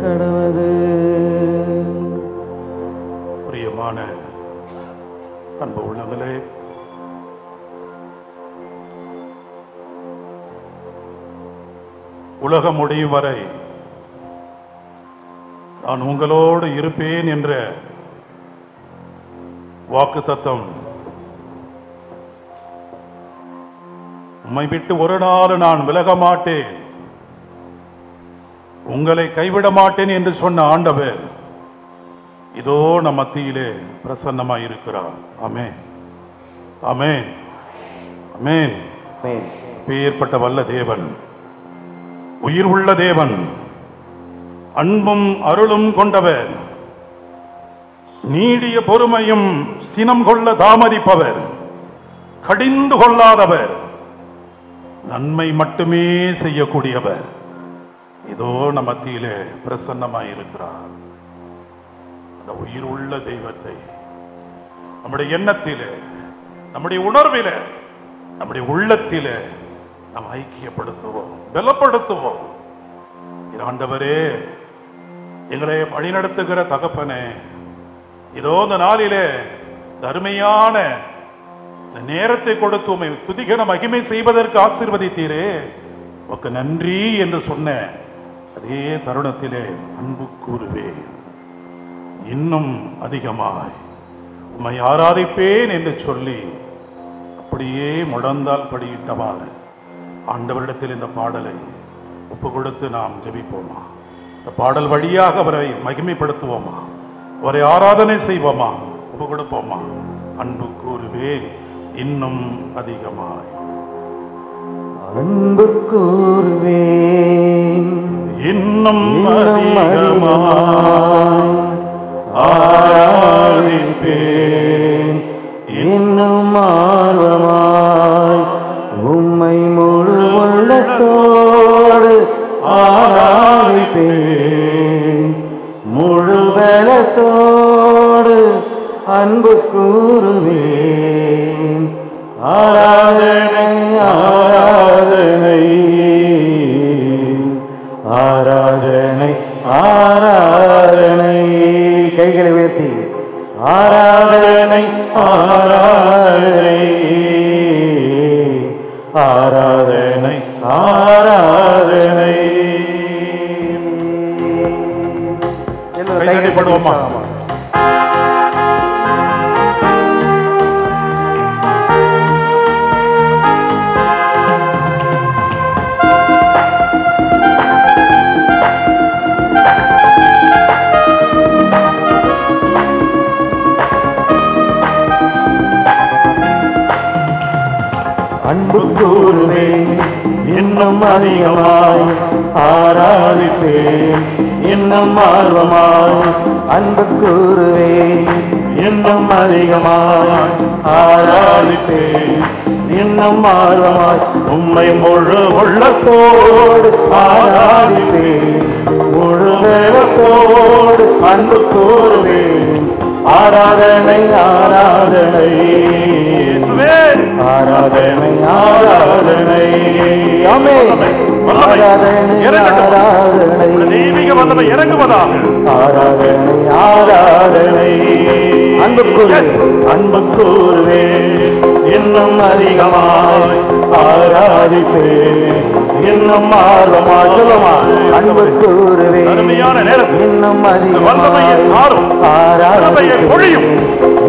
கடவது. பிரியமான அன்பு உள்ளங்களே, உலகம் முடியும் வரை நான் உங்களோடு இருப்பேன் என்ற வாக்குத்தத்தம் உம்மை விட்டு ஒரு நாள் நான் விலக மாட்டேன், உங்களை கைவிட மாட்டேன் என்று சொன்ன ஆண்டவர் இதோ நம் மத்தியிலே பிரசன்னமாய் இருக்கிறார். ஆமென், ஆமென், ஆமென். பேர்பட்ட வல்ல தேவன், உயிர் உள்ள தேவன், அன்பும் அருளும் கொண்டவர், நீடிய பொறுமையும் சினம் கொள்ள தாமதிப்பவர், கடிந்து கொள்ளாதவர், நன்மை மட்டுமே செய்யக்கூடியவர் இதோ நம் மத்தியிலே பிரசன்னமாய் இருக்கிறார். அந்த உயிர் உள்ள தெய்வத்தை நம்முடைய எண்ணத்திலே, நம்முடைய உணர்விலே, நம்முடைய உள்ளத்திலே நாம் ஐக்கியப்படுத்துவோம், பலப்படுத்துவோம். ஆண்டவரே, எங்களை வழிநடத்துகிற தகப்பனே, இதோ இந்த நாளிலே அருமையான நேரத்தை கொடுத்து உம்மை துதிகன மகிமை செய்வதற்கு ஆசீர்வதித்தீரே, உமக்கு நன்றி என்று சொன்ன அதே தருணத்திலே அன்பு கூறுவேன், இன்னும் அதிகமாய் உம்மை ஆராதிப்பேன் என்று சொல்லி அப்படியே முழந்தால் படியிட்டவாறு ஆண்டவரிடத்தில் இந்த பாடலை ஒப்பு கொடுத்து நாம் ஜெபிப்போமா? இந்த பாடல் வழியாக அவரை மகிமைப்படுத்துவோமா? அவரை ஆராதனை செய்வோமா? ஒப்பு கொடுப்போமா? அன்பு கூறுவேன் இன்னும் அதிகமாய், அன்பு கூறுவேன் இன்னும் அதிகமாய் ஆராதிப்பேன், இன்னும் ஆர்வமாய் உம்மை முழு உள்ளத்தோடு ஆராதிப்பேன், முழு பலத்தோடு அன்பு கூறுவேன். ஆராதனை ஆராதனை ஆராதனை ஆராதனை. கைகளை உயர்த்தி ஆராதனை ஆராதனை ஆராதனை ஆராதனை. கைதட்டி பாடுவோமா? அன்பு கூறுவேன் இன்னும் அதிகமாய் ஆராதிப்பேன், இன்னும் ஆர்வமாய் அன்பு கூறுவேன், இன்னும் அதிகமாய் ஆராதிப்பேன், இன்னும் ஆர்வமாய் உம்மை முழு உள்ளத்தோடு ஆராதிப்பேன், முழு வேகத்தோடு அன்பு கூறுவேன். ஆராதனை ஆராதனை ஆராதனை ஆராதனை. ஆமென். ஆராதனை ஆராதனை தெய்வீக வல்லமை இறங்குவதாக. ஆராதனை ஆராதனை. அன்பு கூறுவேன் இன்னும் அதிகமாய் ஆராதிப்பேன், இன்னும் ஆர்வமாய் சொல்லுமா? அன்பு கூறுவேன் அருமையான நேரத்தில் இன்னும் அதிகமாய் ஆராதிப்பேன், பொழியும்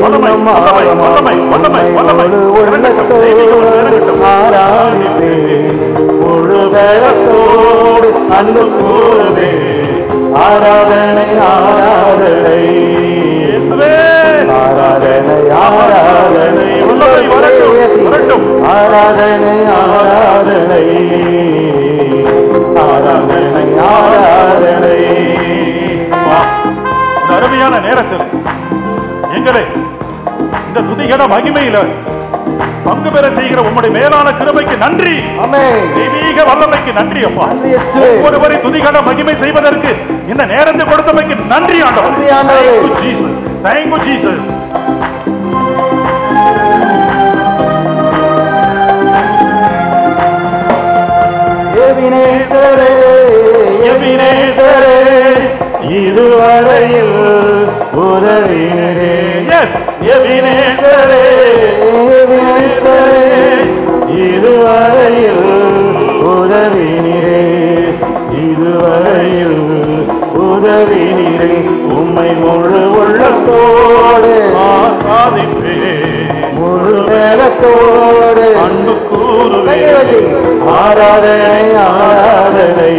இன்னும் ஆர்வமாய் முழு உள்ளத்தோடு ஆராதிப்பேன், முழு பலத்தோடு அன்பு கூறுவேன். ஆராதனை ஆராதனை ஆராதனை ஆராதனை ஆராதனை ஆராதனை ஆராதனை ஆராதனை. அருமையான நேரத்தில் எங்களை இந்த துதிகன மகிமையில பங்கு பெற செய்கிற உம்முடைய மேலான கிருபைக்கு நன்றி. தெய்வீக வல்லமைக்கு நன்றி அப்பா. ஒவ்வொருவரை துதிகன மகிமை செய்வதற்கு இந்த நேரத்தை கொடுத்தமைக்கு நன்றி ஆண்டவர். Thank you Jesus. எபினேசரே எபினேசரே இதுவரையில் உதவினரே. எபினேசரே, எபினேசரே, இதுவரையில் உதவினரே, இதுவரையில் உதவினரே. உம்மை முழு உள்ளத்தோடு ஆராதிப்பேன், முழு நேரத்தோடு அன்பு கூறுவேன். ஆராதனை ஆராதனை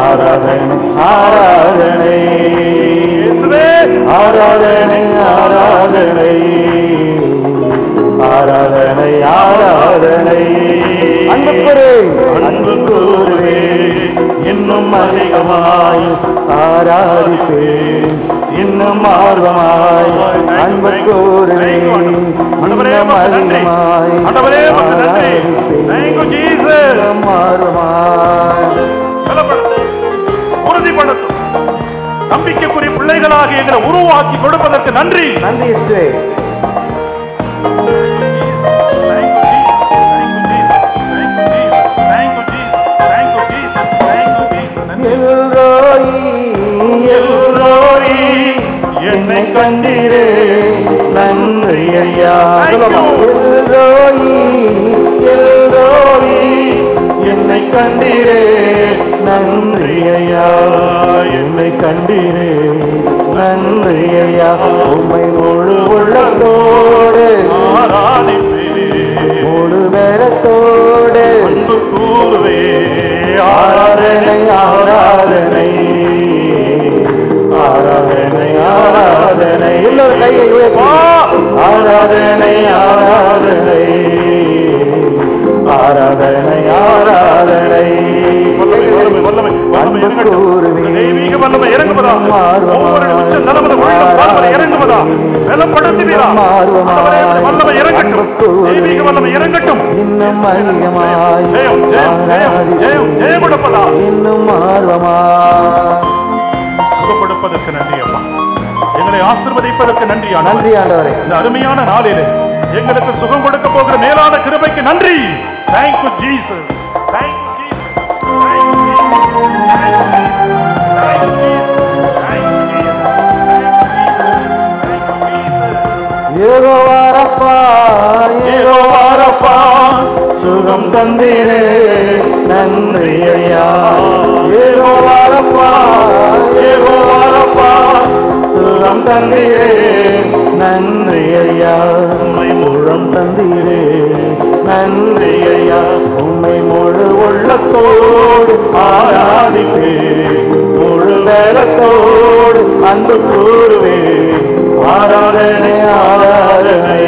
ஆராதனை ஆராதனை ஆராதனை ஆராதனை ஆராதனை ஆராதனை. அன்பு கூறுவே, இன்னும் அதிகமாய் ஆராதிப்பேன், இன்னும் ஆர்வமாய் அன்பு கூறுவே, இன்னும் அதிகமாய் ஆராதிப்பேன், இன்னும் ஆர்வமாய். உறுதிப்படுத்தும் நம்பிக்கைக்குரிய பிள்ளைகளாக எங்களை உருவாக்கி கொடுப்பதற்கு நன்றி. நன்றி இயேசுவே. என்னை கண்டீரே நன்றி ஐயா. என்னை கண்டீரே நன்றி ஐயா, என்னை கண்டீரே நன்றி ஐயா. உம்மை முழு உள்ளத்தோடு ஆராதிப்பேன், முழு நேரத்தோடு அன்பு கூறுவே. ஆராதனை ஆராதனை ஆராதனை ஆராதனை. எல்லோரும் கையை உயர்த்தி ஆராதனை ஆராதனை ஆராதனை ஆராதனை. தெய்வீக வல்லமை இறங்குவதா, ஒவ்வொரு நிமிஷம் நலமது இறங்குவதா, பலப்படுத்துவீரா. வல்லமை இறங்கட்டும், தெய்வீக வல்லமை இறங்கட்டும். இன்னும் அதிகமாய் ஜெயம் ஜெயம் ஜெயம் ஜெயம் ஜெயம் கொடுப்பதா, இன்னும் ஆர்வமாய். சுகப்படுப்பதற்கு நன்றி அப்பா, எங்களை ஆசீர்வதிப்பதற்கு நன்றி. நன்றி ஆண்டவரே. இந்த அருமையான நாளிலே எங்களுக்கு சுகம் கொடுக்க போகிற மேலான கிருபைக்கு நன்றி. Thank you Jesus, thank you Jesus, thank you Jesus, thank you Jesus, thank you Jesus, thank you Jesus, thank you Jesus. Jehovah ரப்பா, யெகோவா ரப்பா, சுகம் தந்தீரே நன்றி ஐயா. யெகோவா ரப்பா, யெகோவா ரப்பா, சுகம் தந்தீரே நன்றி ஐயா. உம்மை முழம் தந்தீரே நன்றி ஐயா. உம்மை முழு உள்ளத்தோடு ஆராதிப்பேன், முழு நேரத்தோடு அன்பு கூறுவேன். ஆராதனை ஆராதனை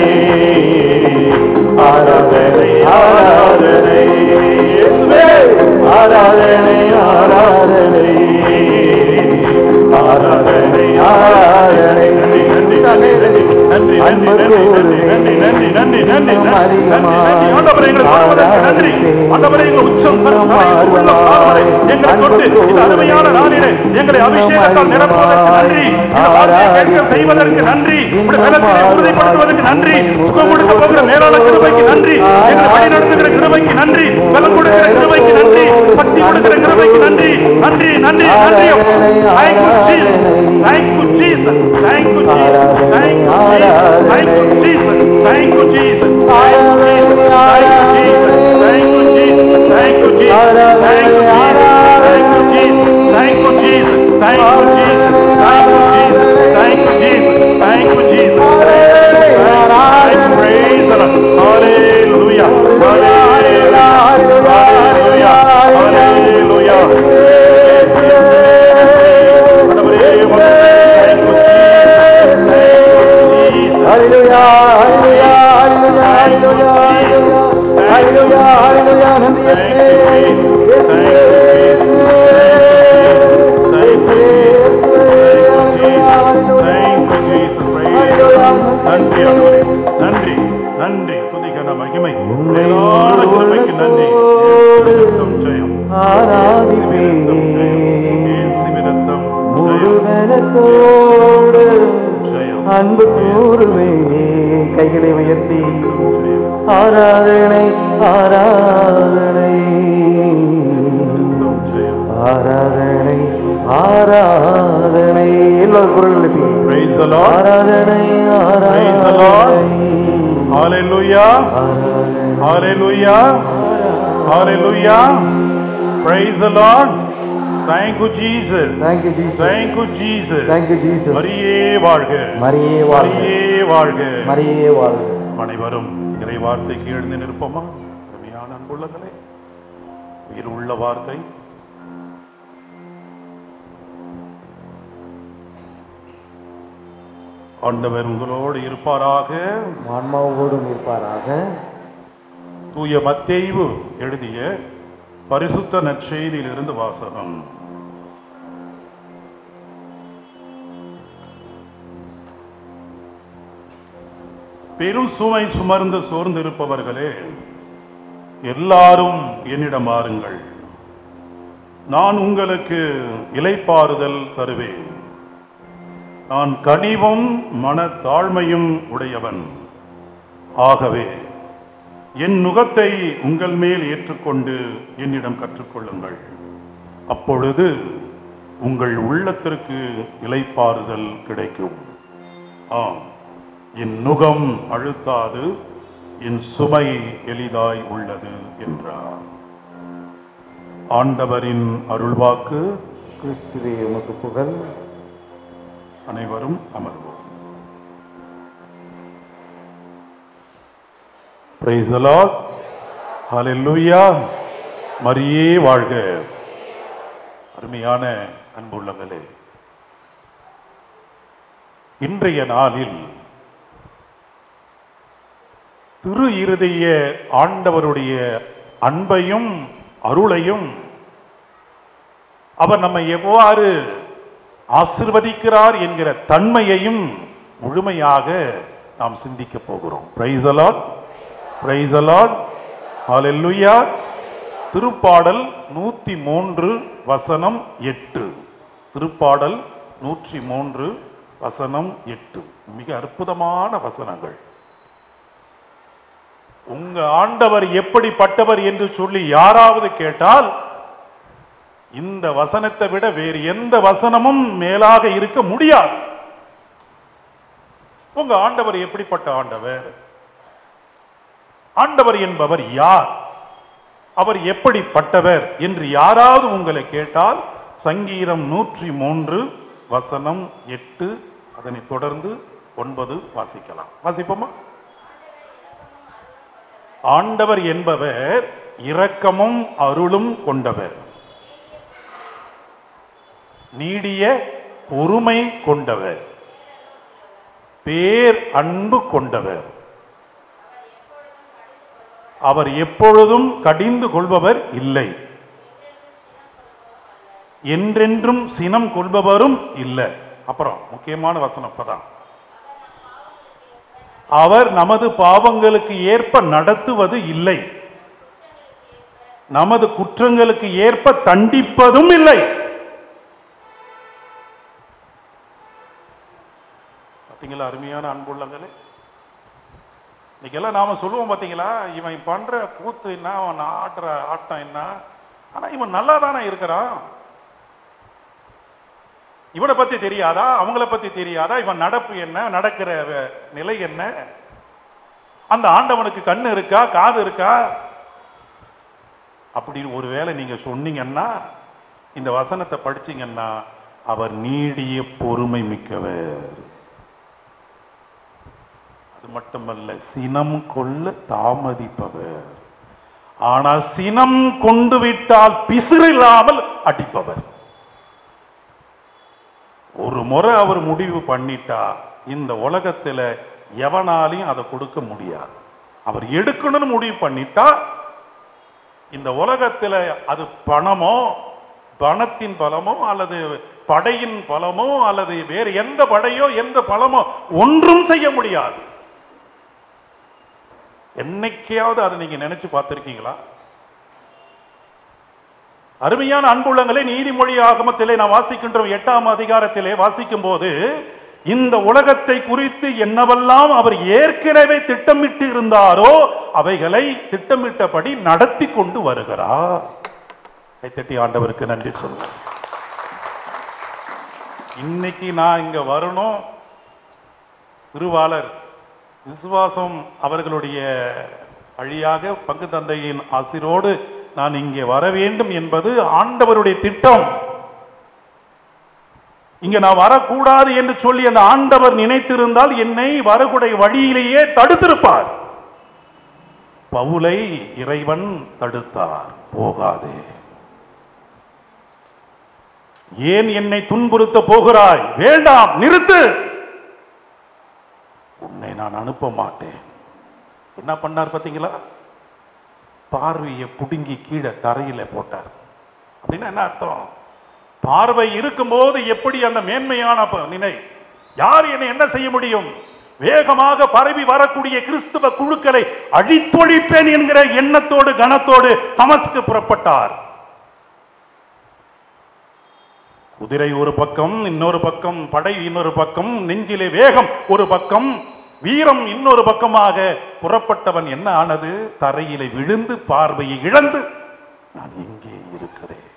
ஆராதனை ஆராதனை ஆராதனை ஆராதனை ஆராதனை ஆராதனை. நன்றி நன்றி நன்றி நன்றி நன்றி நன்றி நன்றி நன்றி ஆண்டவரே, எங்களை கொடுப்பதற்கு நன்றி. ஆண்டவரே, எங்கள் உச்சம் உள்ள பாவனை எங்களை தொட்டு இந்த அருமையான நாளிலே எங்களை அபிஷேகத்தால் நிரப்புவதற்கு நன்றி. இந்த வார்த்தையை கேட்க செய்வதற்கு நன்றி. உடைய பலத்தை உறுதிப்படுத்துவதற்கு நன்றி. சுகம் கொடுக்க போகிற மேலான கிருபைக்கு நன்றி. எங்களை வழி நடத்துகிற கிருபைக்கு நன்றி. பலம் கொடுக்கிற கிருபைக்கு நன்றி. சக்தி கொடுக்கிற கிருபைக்கு நன்றி. நன்றி நன்றி நன்றி. Thank you Jesus, thank you Jesus, thank you Jesus, thank you Jesus, thank you Jesus, thank you Jesus, thank you Jesus, thank you Jesus, thank you Jesus, thank you Jesus, thank you Jesus, thank you Jesus, thank you Jesus, thank you Jesus, thank you Jesus, thank you Jesus, praise the Lord, hallelujah, hallelujah, hallelujah, hallelujah. Hallelujah, hallelujah, hallelujah, hallelujah, hallelujah, hallelujah. நன்றி நன்றி நன்றி. துதிகன மகிமை மேலான கிருபைக்கு நன்றி. ஜெயம் ஆராதிப்பேன், இயேசுவின் முழுமனத்தோடு ஜெயம் அன்பு கூறுவே. கைகளை உயர்த்தி ஆராதனை ஆராதனை ஜெயம் ஆராதனை ஆராதனை எல்லோரும் குரல் எழுப்பி Praise the Lord. ஆராதனை Praise the Lord. ஆராதனை Hallelujah. Hallelujah. Hallelujah. Praise the Lord. Thank you Jesus. Thank you Jesus. Thank you Jesus. Thank you Jesus. மரியே வாழ்க. மரியே வாழ்க. மரியே வாழ்க. மரியே வாழ்க. அனைவரும் இறை வார்த்தைக்கு எழுந்து நிற்போமா? அருமையான அன்புள்ளங்களே, உயிர் உள்ள வார்த்தை. ஆண்டவர் உங்களோடு இருப்பாராக. ஆன்மாவோடும் இருப்பாராக. தூய மத்தேயு எழுதிய பரிசுத்த நற்செய்தியிலிருந்து வாசகம். பெரும் சுமை சுமர்ந்து சோர்ந்திருப்பவர்களே, எல்லாரும் என்னிடம் வாருங்கள், நான் உங்களுக்கு இளைப்பாறுதல் தருவேன். நான் கனிவும் மனத்தாழ்மையும் உடையவன். ஆகவே என் நுகத்தை உங்கள் மேல் ஏற்றுக்கொண்டு என்னிடம் கற்றுக்கொள்ளுங்கள். அப்பொழுது உங்கள் உள்ளத்திற்கு இளைப்பாறுதல் கிடைக்கும். ஆம், என் நுகம் அழுத்தாது, என் சுமை எளிதாய் உள்ளது என்றார். ஆண்டவரின் அருள்வாக்கு. கிறிஸ்துவே உமக்கு புகழ். அனைவரும் அமர்வோம். Praise the Lord. Hallelujah. மரியே வாழ்க. அருமையான அன்புள்ளங்களே, இன்றைய நாளில் திரு இருதய ஆண்டவருடைய அன்பையும் அருளையும், அவர் நம்மை எவ்வாறு ஆசீர்வதிக்கிறார் என்கிற தன்மையையும் முழுமையாக நாம் சிந்திக்க போகிறோம். Praise the Lord. Praise the Lord. Hallelujah. திருப்பாடல் 103 வசனம் 8. திருப்பாடல் 103 வசனம் 8. மிக அற்புதமான வசனங்கள். உங்க ஆண்டவர் எப்படிப்பட்டவர் என்று சொல்லி யாராவது கேட்டால், இந்த வசனத்தை விட வேறு எந்த வசனமும் மேலாக இருக்க முடியாது. உங்க ஆண்டவர் எப்படிப்பட்ட ஆண்டவர்? ஆண்டவர் என்பவர் யார்? அவர் எப்படிப்பட்டவர் என்று யாராவது உங்களை கேட்டால், சங்கீதம் 103 வசனம் 8, அதனை தொடர்ந்து 9 வாசிக்கலாம். வாசிப்போமா? ஆண்டவர் என்பவர் இரக்கமும் அருளும் கொண்டவர், நீடிய பொறுமை கொண்டவர், பேர் அன்பு கொண்டவர், அவர் எப்பொழுதும் கடிந்து கொள்பவர் இல்லை, என்றென்றும் சினம் கொள்பவரும் இல்லை. அப்புறம் முக்கியமான வசனம் அப்பதான், அவர் நமது பாவங்களுக்கு ஏற்ப நடத்துவது இல்லை, நமது குற்றங்களுக்கு ஏற்ப தண்டிப்பதும் இல்லை. பார்த்தீங்களா அருமையான அன்புள்ளங்களே? இன்னைக்கெல்லாம் நாம சொல்லுவோம் பார்த்தீங்களா, இவன் பண்ற கூத்து என்ன, அவன் ஆடுற ஆட்டம் என்ன, ஆனா இவன் நல்லா தானே இருக்கிறான், இவனை பத்தி தெரியாதா, அவங்கள பத்தி தெரியாதா, இவன் நடப்பு என்ன, நடக்கிற நிலை என்ன, அந்த ஆண்டவனுக்கு கண்ணு இருக்கா, காது இருக்கா? அப்படின்னு ஒருவேளை நீங்க சொன்னீங்கன்னா, இந்த வசனத்தை படிச்சீங்கன்னா, அவர் நீடிய பொறுமை மிக்கவர், அது மட்டுமல்ல சினம் கொள்ள தாமதிப்பவர், ஆனால் சினம் கொண்டு விட்டால் பிசிறில்லாமல் அடிப்பவர். ஒரு முறை அவர் முடிவு பண்ணிட்டா இந்த உலகத்துல எவனாலையும் அதை கொடுக்க முடியாது. அவர் எடுக்கணும்னு முடிவு பண்ணிட்டா இந்த உலகத்துல அது பணமோ, பணத்தின் பலமோ, அல்லது படையின் பலமோ, அல்லது வேறு எந்த படையோ எந்த பலமோ ஒன்றும் செய்ய முடியாது. என்னைக்காவது அதை நீங்க நினைச்சு பார்த்திருக்கீங்களா? அருமையான அன்புள்ளங்களே, நீதிமொழி ஆகமத்திலே நாம் வாசிக்கின்றோம், 8ஆம் அதிகாரத்திலே வாசிக்கும் போது, இந்த உலகத்தை குறித்து என்னவெல்லாம் அவர் ஏற்கனவே திட்டமிட்டு இருந்தாரோ அவைகளை திட்டமிட்டபடி நடத்தி கொண்டு வருகிறார். கைத்தட்டி ஆண்டவருக்கு நன்றி சொல்லுங்கள். இன்னைக்கு நான் இங்க வரணும், திருவாளர் விசுவாசம் அவர்களுடைய வழியாக பங்கு தந்தையின் ஆசிரோடு நான் இங்கே வர வேண்டும் என்பது ஆண்டவருடைய திட்டம். இங்க நான் வரக்கூடாது என்று சொல்லி அந்த ஆண்டவர் நினைத்திருந்தால் என்னை வரக்கூடிய வழியிலேயே தடுத்திருப்பார். பவுலை இறைவன் தடுத்தார், போகாதே. ஏன் என்னை துன்புறுத்த போகிறாய்? வேண்டாம், நிறுத்து, உன்னை நான் அனுப்ப மாட்டேன். என்ன பண்ணார் பாத்தீங்களா? பார்வையை புடுங்கி கீழே தரையில போட்டார். அப்படின்னா என்ன அர்த்தம்? பார்வை இருக்கும்போது எப்படி அந்த மேன்மையான நினை, யார் என்னை என்ன செய்ய முடியும்? வேகமாக பரவி வரக்கூடிய கிறிஸ்துவ குழுக்களை அழித்தொழிப்பேன் என்கிற எண்ணத்தோடு கனத்தோடு தமஸ்கு புறப்பட்டார். குதிரை ஒரு பக்கம், இன்னொரு பக்கம் படை, இன்னொரு பக்கம் நெஞ்சிலே வேகம், ஒரு பக்கம் வீரம், இன்னொரு பக்கமாக புறப்பட்டவன் என்ன ஆனது? தரையிலே விழுந்து பார்வையை இழந்து, நான் எங்கே இருக்கிறேன்?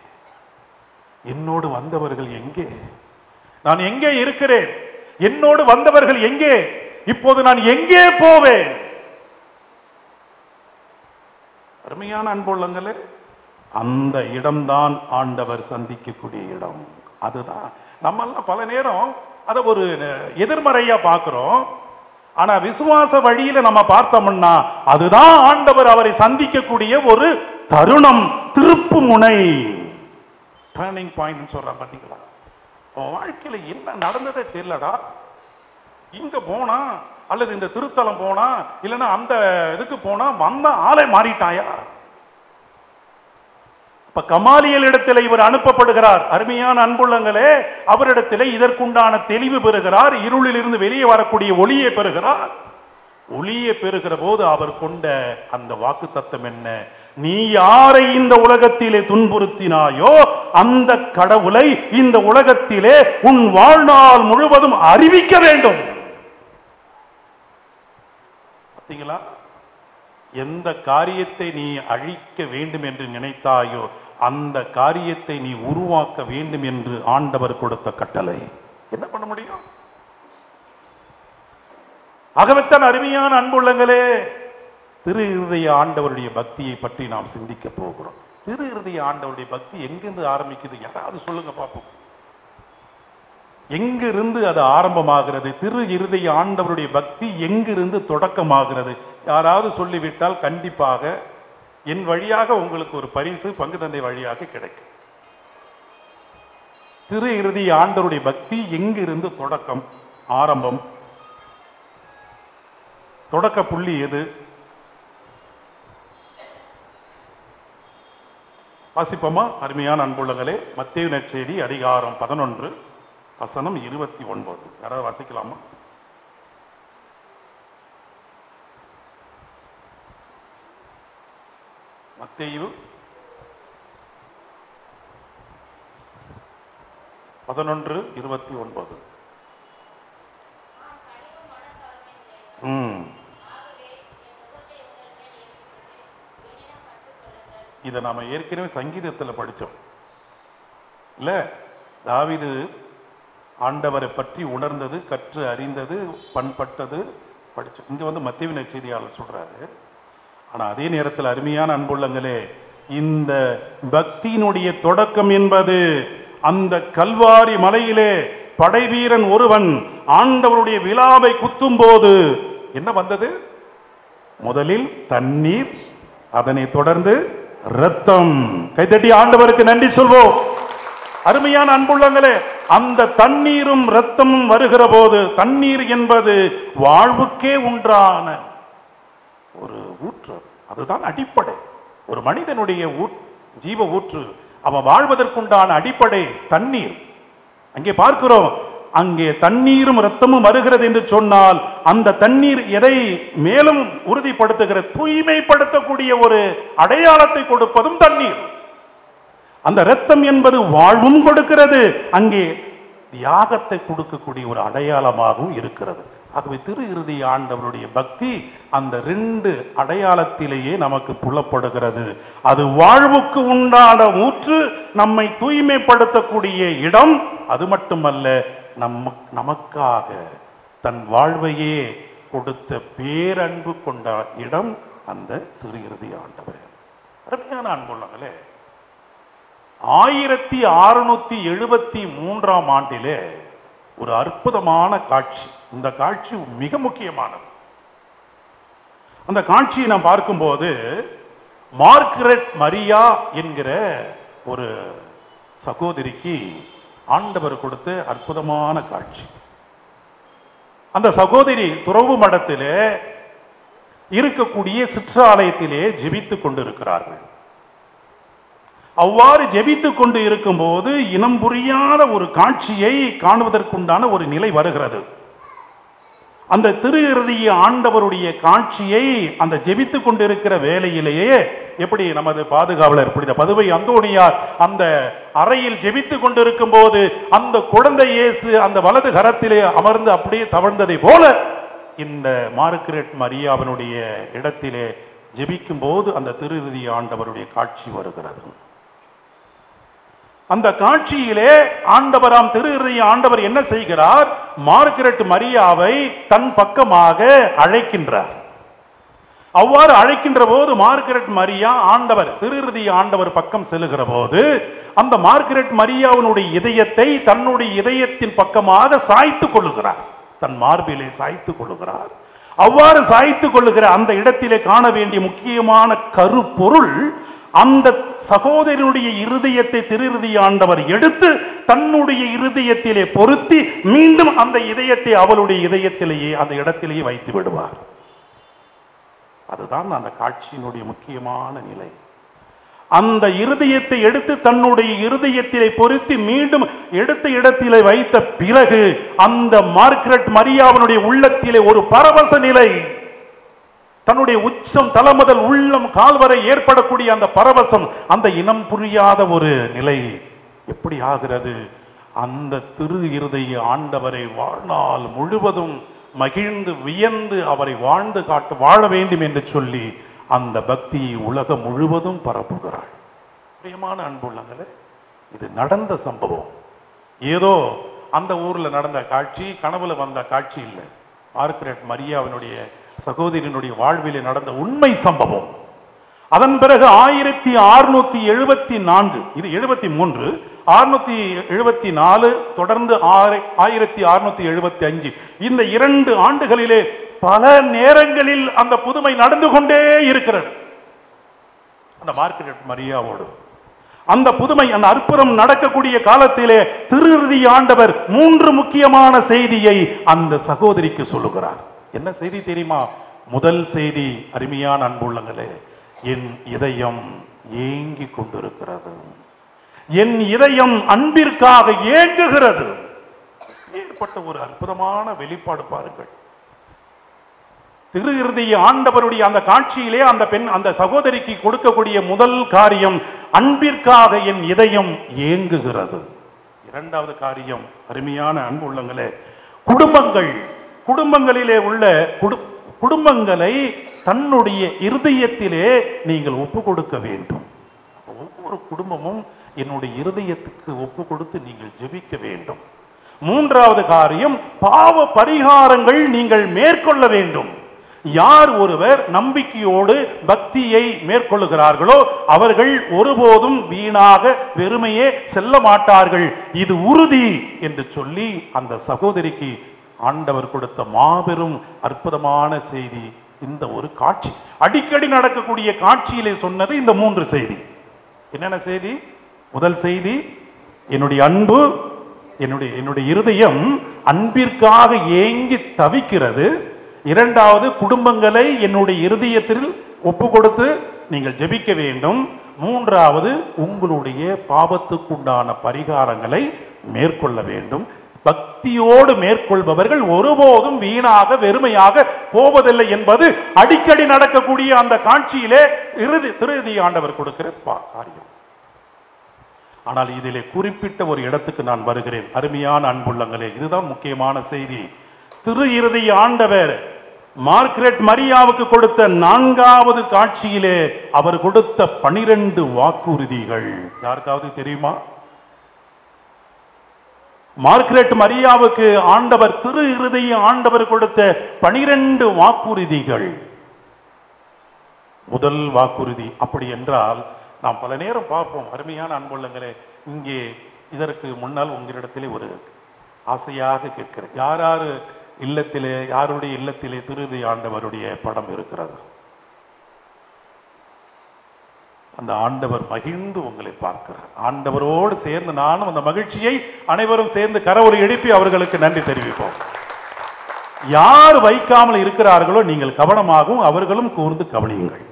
என்னோடு வந்தவர்கள் எங்கே? நான் எங்கே இருக்கிறேன்? என்னோடு வந்தவர்கள் எங்கே? இப்போது நான் எங்கே போவேன்? அருமையான அன்புள்ளங்களே, அந்த இடம்தான் ஆண்டவர் சந்திக்கக்கூடிய இடம். அதுதான் நம்ம எல்லாம் பல நேரம் அதை ஒரு எதிர்மறையா பார்க்கிறோம். ஆனா விசுவாச வழியில நம்ம பார்த்தோம்னா அதுதான் ஆண்டவர் அவரை சந்திக்கக்கூடிய ஒரு தருணம், திருப்பு முனை, டர்னிங் பாயிண்ட் சொல்றான். பாத்தீங்களா? வாழ்க்கையில என்ன நடந்ததே தெரியலடா. இங்க போனா அல்லது இந்த திருத்தலம் போனா இல்லைன்னா அந்த இதுக்கு போனா வந்த ஆளை மாறிட்டாயா? இப்ப கமாலியல் இடத்துல இவர் அனுப்பப்படுகிறார். அருமையான அன்புள்ளங்களே, அவரிடத்திலே இதற்குண்டான தெளிவு பெறுகிறார். இருளில் இருந்து வெளியே வரக்கூடிய ஒளியை பெறுகிறார். ஒளியை பெறுகிற போது அவர் கொண்ட அந்த வாக்கு தத்தம் என்ன? நீ யாரை இந்த உலகத்திலே துன்புறுத்தினாயோ அந்த கடவுளை இந்த உலகத்திலே உன் வாழ்நாள் முழுவதும் அறிவிக்க வேண்டும். பார்த்தீங்களா? எந்த காரியத்தை நீ அழிக்க வேண்டும் என்று நினைத்தாயோ அந்த காரியத்தை நீ உருவாக்க வேண்டும் என்று ஆண்டவர் கொடுத்த கட்டளை. என்ன பண்ண முடியும்? ஆகவேத்தான் அருமையான அன்புள்ளங்களே, திரு இருதய ஆண்டவருடைய பக்தியை பற்றி நாம் சிந்திக்க போகிறோம். திரு இருதய ஆண்டவருடைய பக்தி எங்கிருந்து ஆரம்பிக்குது? யாராவது சொல்லுங்க பார்ப்போம். எங்கிருந்து அது ஆரம்பமாகிறது? திரு இருதய ஆண்டவருடைய பக்தி எங்கிருந்து தொடக்கமாகிறது? யாராவது சொல்லிவிட்டால் கண்டிப்பாக என் வழியாக உங்களுக்கு ஒரு பரிசு பங்கு தந்தை வழியாக கிடைக்கும். திரு இருதய ஆண்டவருடைய பக்தி எங்கிருந்து தொடக்கம், ஆரம்பம், தொடக்க புள்ளி எது? வாசிப்போமா? அருமையான அன்புள்ளங்களே, மத்தேயு நற்செய்தி அதிகாரம் 11 வசனம் 29. யாராவது வாசிக்கலாமா? மத்தேயு 11:29. இதை நாம ஏற்கனவே சங்கீதத்தில் படித்தோம் இல்ல? தாவீது ஆண்டவரை பற்றி உணர்ந்தது, கற்று அறிந்தது, பண்பட்டது படிச்சோம். இங்க வந்து மத்தேயு நற்செய்தியாளர் சொல்றாரு. ஆனா அதே நேரத்தில் அருமையான அன்புள்ளங்களே, இந்த பக்தியினுடைய தொடக்கம் என்பது அந்த கல்வாரி மலையிலே படைவீரன் ஒருவன் ஆண்டவருடைய விலாவை குத்தும் போது என்ன வந்தது? முதலில் தண்ணீர், அதனை தொடர்ந்து இரத்தம். கைதட்டி ஆண்டவருக்கு நன்றி சொல்வோம். அருமையான அன்புள்ளங்களே, அந்த தண்ணீரும் இரத்தமும் வருகிற போது, தண்ணீர் என்பது வாழ்வுக்கே உண்டான ஒரு ஊற்று, அதுதான் அடிப்படை. ஒரு மனிதனுடைய ஜீவ ஊற்று, அவன் வாழ்வதற்குண்டான அடிப்படை தண்ணீர். அங்கே பார்க்கிறோம், அங்கே தண்ணீரும் இரத்தமும் வருகிறது என்று சொன்னால் அந்த தண்ணீர் எதை மேலும் உறுதிப்படுத்துகிற, தூய்மைப்படுத்தக்கூடிய ஒரு அடையாளத்தை கொடுப்பதும் தண்ணீர். அந்த இரத்தம் என்பது வாழ்வும் கொடுக்கிறது, அங்கே தியாகத்தை கொடுக்கக்கூடிய ஒரு அடையாளமாகவும் இருக்கிறது. ஆகவே திரு இருதய ஆண்டவருடைய பக்தி அந்த 2 அடையாளத்திலேயே நமக்கு புலப்படுகிறது. அது வாழ்வுக்கு உண்டான ஊற்று, நம்மை தூய்மைப்படுத்தக்கூடிய இடம், அது மட்டுமல்ல, நமக்காக தன் வாழ்வையே கொடுத்த பேரன்பு கொண்ட இடம் அந்த திரு இருதய ஆண்டவர். அருமையான அன்புள்ளங்களே, 1673 ஆண்டிலே ஒரு அற்புதமான காட்சி. இந்த காட்சி மிக முக்கியமானது. அந்த காட்சியை நாம் பார்க்கும்போது மார்கரெட் மரியா என்கிற ஒரு சகோதரிக்கு ஆண்டவர் கொடுத்த அற்புதமான காட்சி. அந்த சகோதரி துறவு மடத்திலே இருக்கக்கூடிய சிற்றாலயத்திலே ஜெபித்துக் கொண்டிருக்கிறார்கள். அவ்வாறு ஜெபித்துக் கொண்டு இருக்கும் போது இனம் புரியாத ஒரு காட்சியை காணுவதற்குண்டான ஒரு நிலை வருகிறது. அந்த திரு இருதய ஆண்டவருடைய காட்சியை அந்த ஜெபித்துக் கொண்டிருக்கிற வேளையிலேயே, எப்படி நமது பாதுகாவலர் புனித பதுவை அந்தோணியார் அந்த அறையில் ஜெபித்துக் கொண்டிருக்கும் போது அந்த குழந்தை இயேசு அந்த வலது கரத்திலே அமர்ந்து அப்படியே தவழ்ந்ததை போல இந்த மார்கரெட் மரியாவினுடைய இடத்திலே ஜெபிக்கும் போது அந்த திரு இருதய ஆண்டவருடைய காட்சி வருகிறது. அந்த காட்சியிலே ஆண்டவராம் திரு இருதய ஆண்டவர் என்ன செய்கிறார்? மார்கரெட் மரியாவை தன் பக்கமாக அழைக்கின்றார். அவ்வாறு அழைக்கின்ற போது மார்கரெட் மரியா ஆண்டவர் திரு இருதய ஆண்டவர் பக்கம் செல்லுகிற போது அந்த மார்கரெட் மரியாவினுடைய இதயத்தை தன்னுடைய இதயத்தின் பக்கமாக சாய்த்துக் கொள்ளுகிறார். தன் மார்பிலே சாய்த்துக் கொள்ளுகிறார். அவ்வாறு சாய்த்துக் கொள்ளுகிற அந்த இடத்திலே காண வேண்டிய முக்கியமான கருப்பொருள், அந்த சகோதரனுடைய இருதயத்தை திரு இருதய ஆண்டவர் எடுத்து தன்னுடைய இருதயத்திலே பொருத்தி மீண்டும் அந்த இதயத்தை அவளுடைய இதயத்திலேயே அந்த இடத்திலேயே வைத்து விடுவார். அதுதான் அந்த காட்சியினுடைய முக்கியமான நிலை. அந்த இருதயத்தை எடுத்து தன்னுடைய இருதயத்திலே பொருத்தி மீண்டும் எடுத்த இடத்திலே வைத்த பிறகு அந்த மார்கரெட் மரியாவினுடைய உள்ளத்திலே ஒரு பரவச நிலை, தன்னுடைய உச்சம் தலை முதல் உள்ளம் கால்வரை ஏற்படக்கூடிய அந்த பரவசம், அந்த இனம் புரியாத ஒரு நிலை எப்படி ஆகிறது? அந்த திரு இருதய ஆண்டவரை வாழ்நாள் முழுவதும் மகிழ்ந்து வியந்து அவரை வாழ்ந்து காட்டு வாழ வேண்டும் என்று சொல்லி அந்த பக்தியை உலகம் முழுவதும் பரப்புகிறாள். பிரியமான அன்புள்ளங்களே, இது நடந்த சம்பவம். ஏதோ அந்த ஊர்ல நடந்த காட்சி, கனவுல வந்த காட்சி இல்லை. மார்கரெட் மரியாவினுடைய சகோதரியினுடைய வாழ்விலே நடந்த உண்மை சம்பவம். அதன் பிறகு 1674, இது 73, 674 தொடர்ந்து 1675, இந்த 2 ஆண்டுகளிலே பல நேரங்களில் அந்த புதுமை நடந்து கொண்டே இருக்கிறது. அந்த மார்கரெட் மரியாவோடு அந்த புதுமை, அந்த அற்புதம் நடக்கக்கூடிய காலத்திலே திரு இருதய ஆண்டவர் 3 முக்கியமான செய்தியை அந்த சகோதரிக்கு சொல்லுகிறார். என்ன செய்தி தெரியுமா? முதல் செய்தி, அருமையான அன்புள்ளங்களே, என் இதயம் ஏங்கி கொண்டிருக்கிறது, என் இதயம் அன்பிற்காக ஏங்குகிறது. ஏற்பட்ட ஒரு அற்புதமான வெளிப்பாடு பாருங்கள். திரு இருதய ஆண்டவருடைய அந்த காட்சியிலே அந்த பெண் அந்த சகோதரிக்கு கொடுக்கக்கூடிய முதல் காரியம், அன்பிற்காக என் இதயம் ஏங்குகிறது. இரண்டாவது காரியம், அருமையான அன்பு உள்ளங்களே, குடும்பங்களிலே உள்ள குடும்பங்களை தன்னுடைய இருதயத்திலே நீங்கள் ஒப்பு கொடுக்க வேண்டும். ஒவ்வொரு குடும்பமும் என்னுடைய இருதயத்துக்கு ஒப்பு கொடுத்து நீங்கள் ஜெபிக்க வேண்டும். மூன்றாவது காரியம், பாவ பரிகாரங்கள் நீங்கள் மேற்கொள்ள வேண்டும். யார் ஒருவர் நம்பிக்கையோடு பக்தியை மேற்கொள்ளுகிறார்களோ அவர்கள் ஒருபோதும் வீணாக வெறுமையே செல்ல மாட்டார்கள், இது உறுதி என்று சொல்லி அந்த சகோதரிக்கு ஆண்டவர் கொடுத்த மாபெரும் அற்புதமான செய்தி இந்த ஒரு காட்சி. அடிக்கடி நடக்கக்கூடிய காட்சியிலே சொன்னது இந்த 3 செய்தி. என்னென்ன செய்தி? முதல் செய்தி, என்னுடைய அன்பு, என்னுடைய இருதயம் அன்பிற்காக ஏங்கி தவிக்கிறது. இரண்டாவது, குடும்பங்களை என்னுடைய இருதயத்தில் ஒப்பு கொடுத்து நீங்கள் ஜெபிக்க வேண்டும். மூன்றாவது, உங்களுடைய பாவத்துக்குண்டான பரிகாரங்களை மேற்கொள்ள வேண்டும். பக்தியோடு மேற்கொள்பவர்கள் ஒருபோதும் வீணாக வெறுமையாக போவதில்லை என்பது அடிக்கடி நடக்கக்கூடிய அந்த காட்சியிலே திரு இருதய ஆண்டவர் கொடுக்கிற காரியம். ஆனால் இதிலே குறிப்பிட்ட ஒரு இடத்துக்கு நான் வருகிறேன். அருமையான அன்புள்ளங்களே, இதுதான் முக்கியமான செய்தி. திரு இருதய ஆண்டவர் மார்கரெட் மரியாவுக்கு கொடுத்த 4வது காட்சியிலே அவர் கொடுத்த 12 வாக்குறுதிகள் யாருக்காவது தெரியுமா? மார்கரெட் மரியாவுக்கு ஆண்டவர் திரு இருதய ஆண்டவர் கொடுத்த 12 வாக்குறுதிகள். முதல் வாக்குறுதி. அப்படி என்றால் நாம் பல நேரம் பார்ப்போம். அருமையான அன்புள்ளங்களே, இங்கே இதற்கு முன்னால் உங்களிடத்திலே ஒரு ஆசையாக கேட்கிறேன். யாராரு இல்லத்திலே, யாருடைய இல்லத்திலே திரு இருதய ஆண்டவருடைய படம் இருக்கிறது? அந்த ஆண்டவர் மகிழ்ந்து உங்களை பார்க்கிறார். ஆண்டவரோடு சேர்ந்து நானும் அந்த மகிழ்ச்சியை அனைவரும் சேர்ந்து கரவொலி எழுப்பி அவர்களுக்கு நன்றி தெரிவிப்போம். யார் வைக்காமல் இருக்கிறார்களோ நீங்கள் கவனமாகவும் அவர்களும் கூர்ந்து கவனியுங்கள்.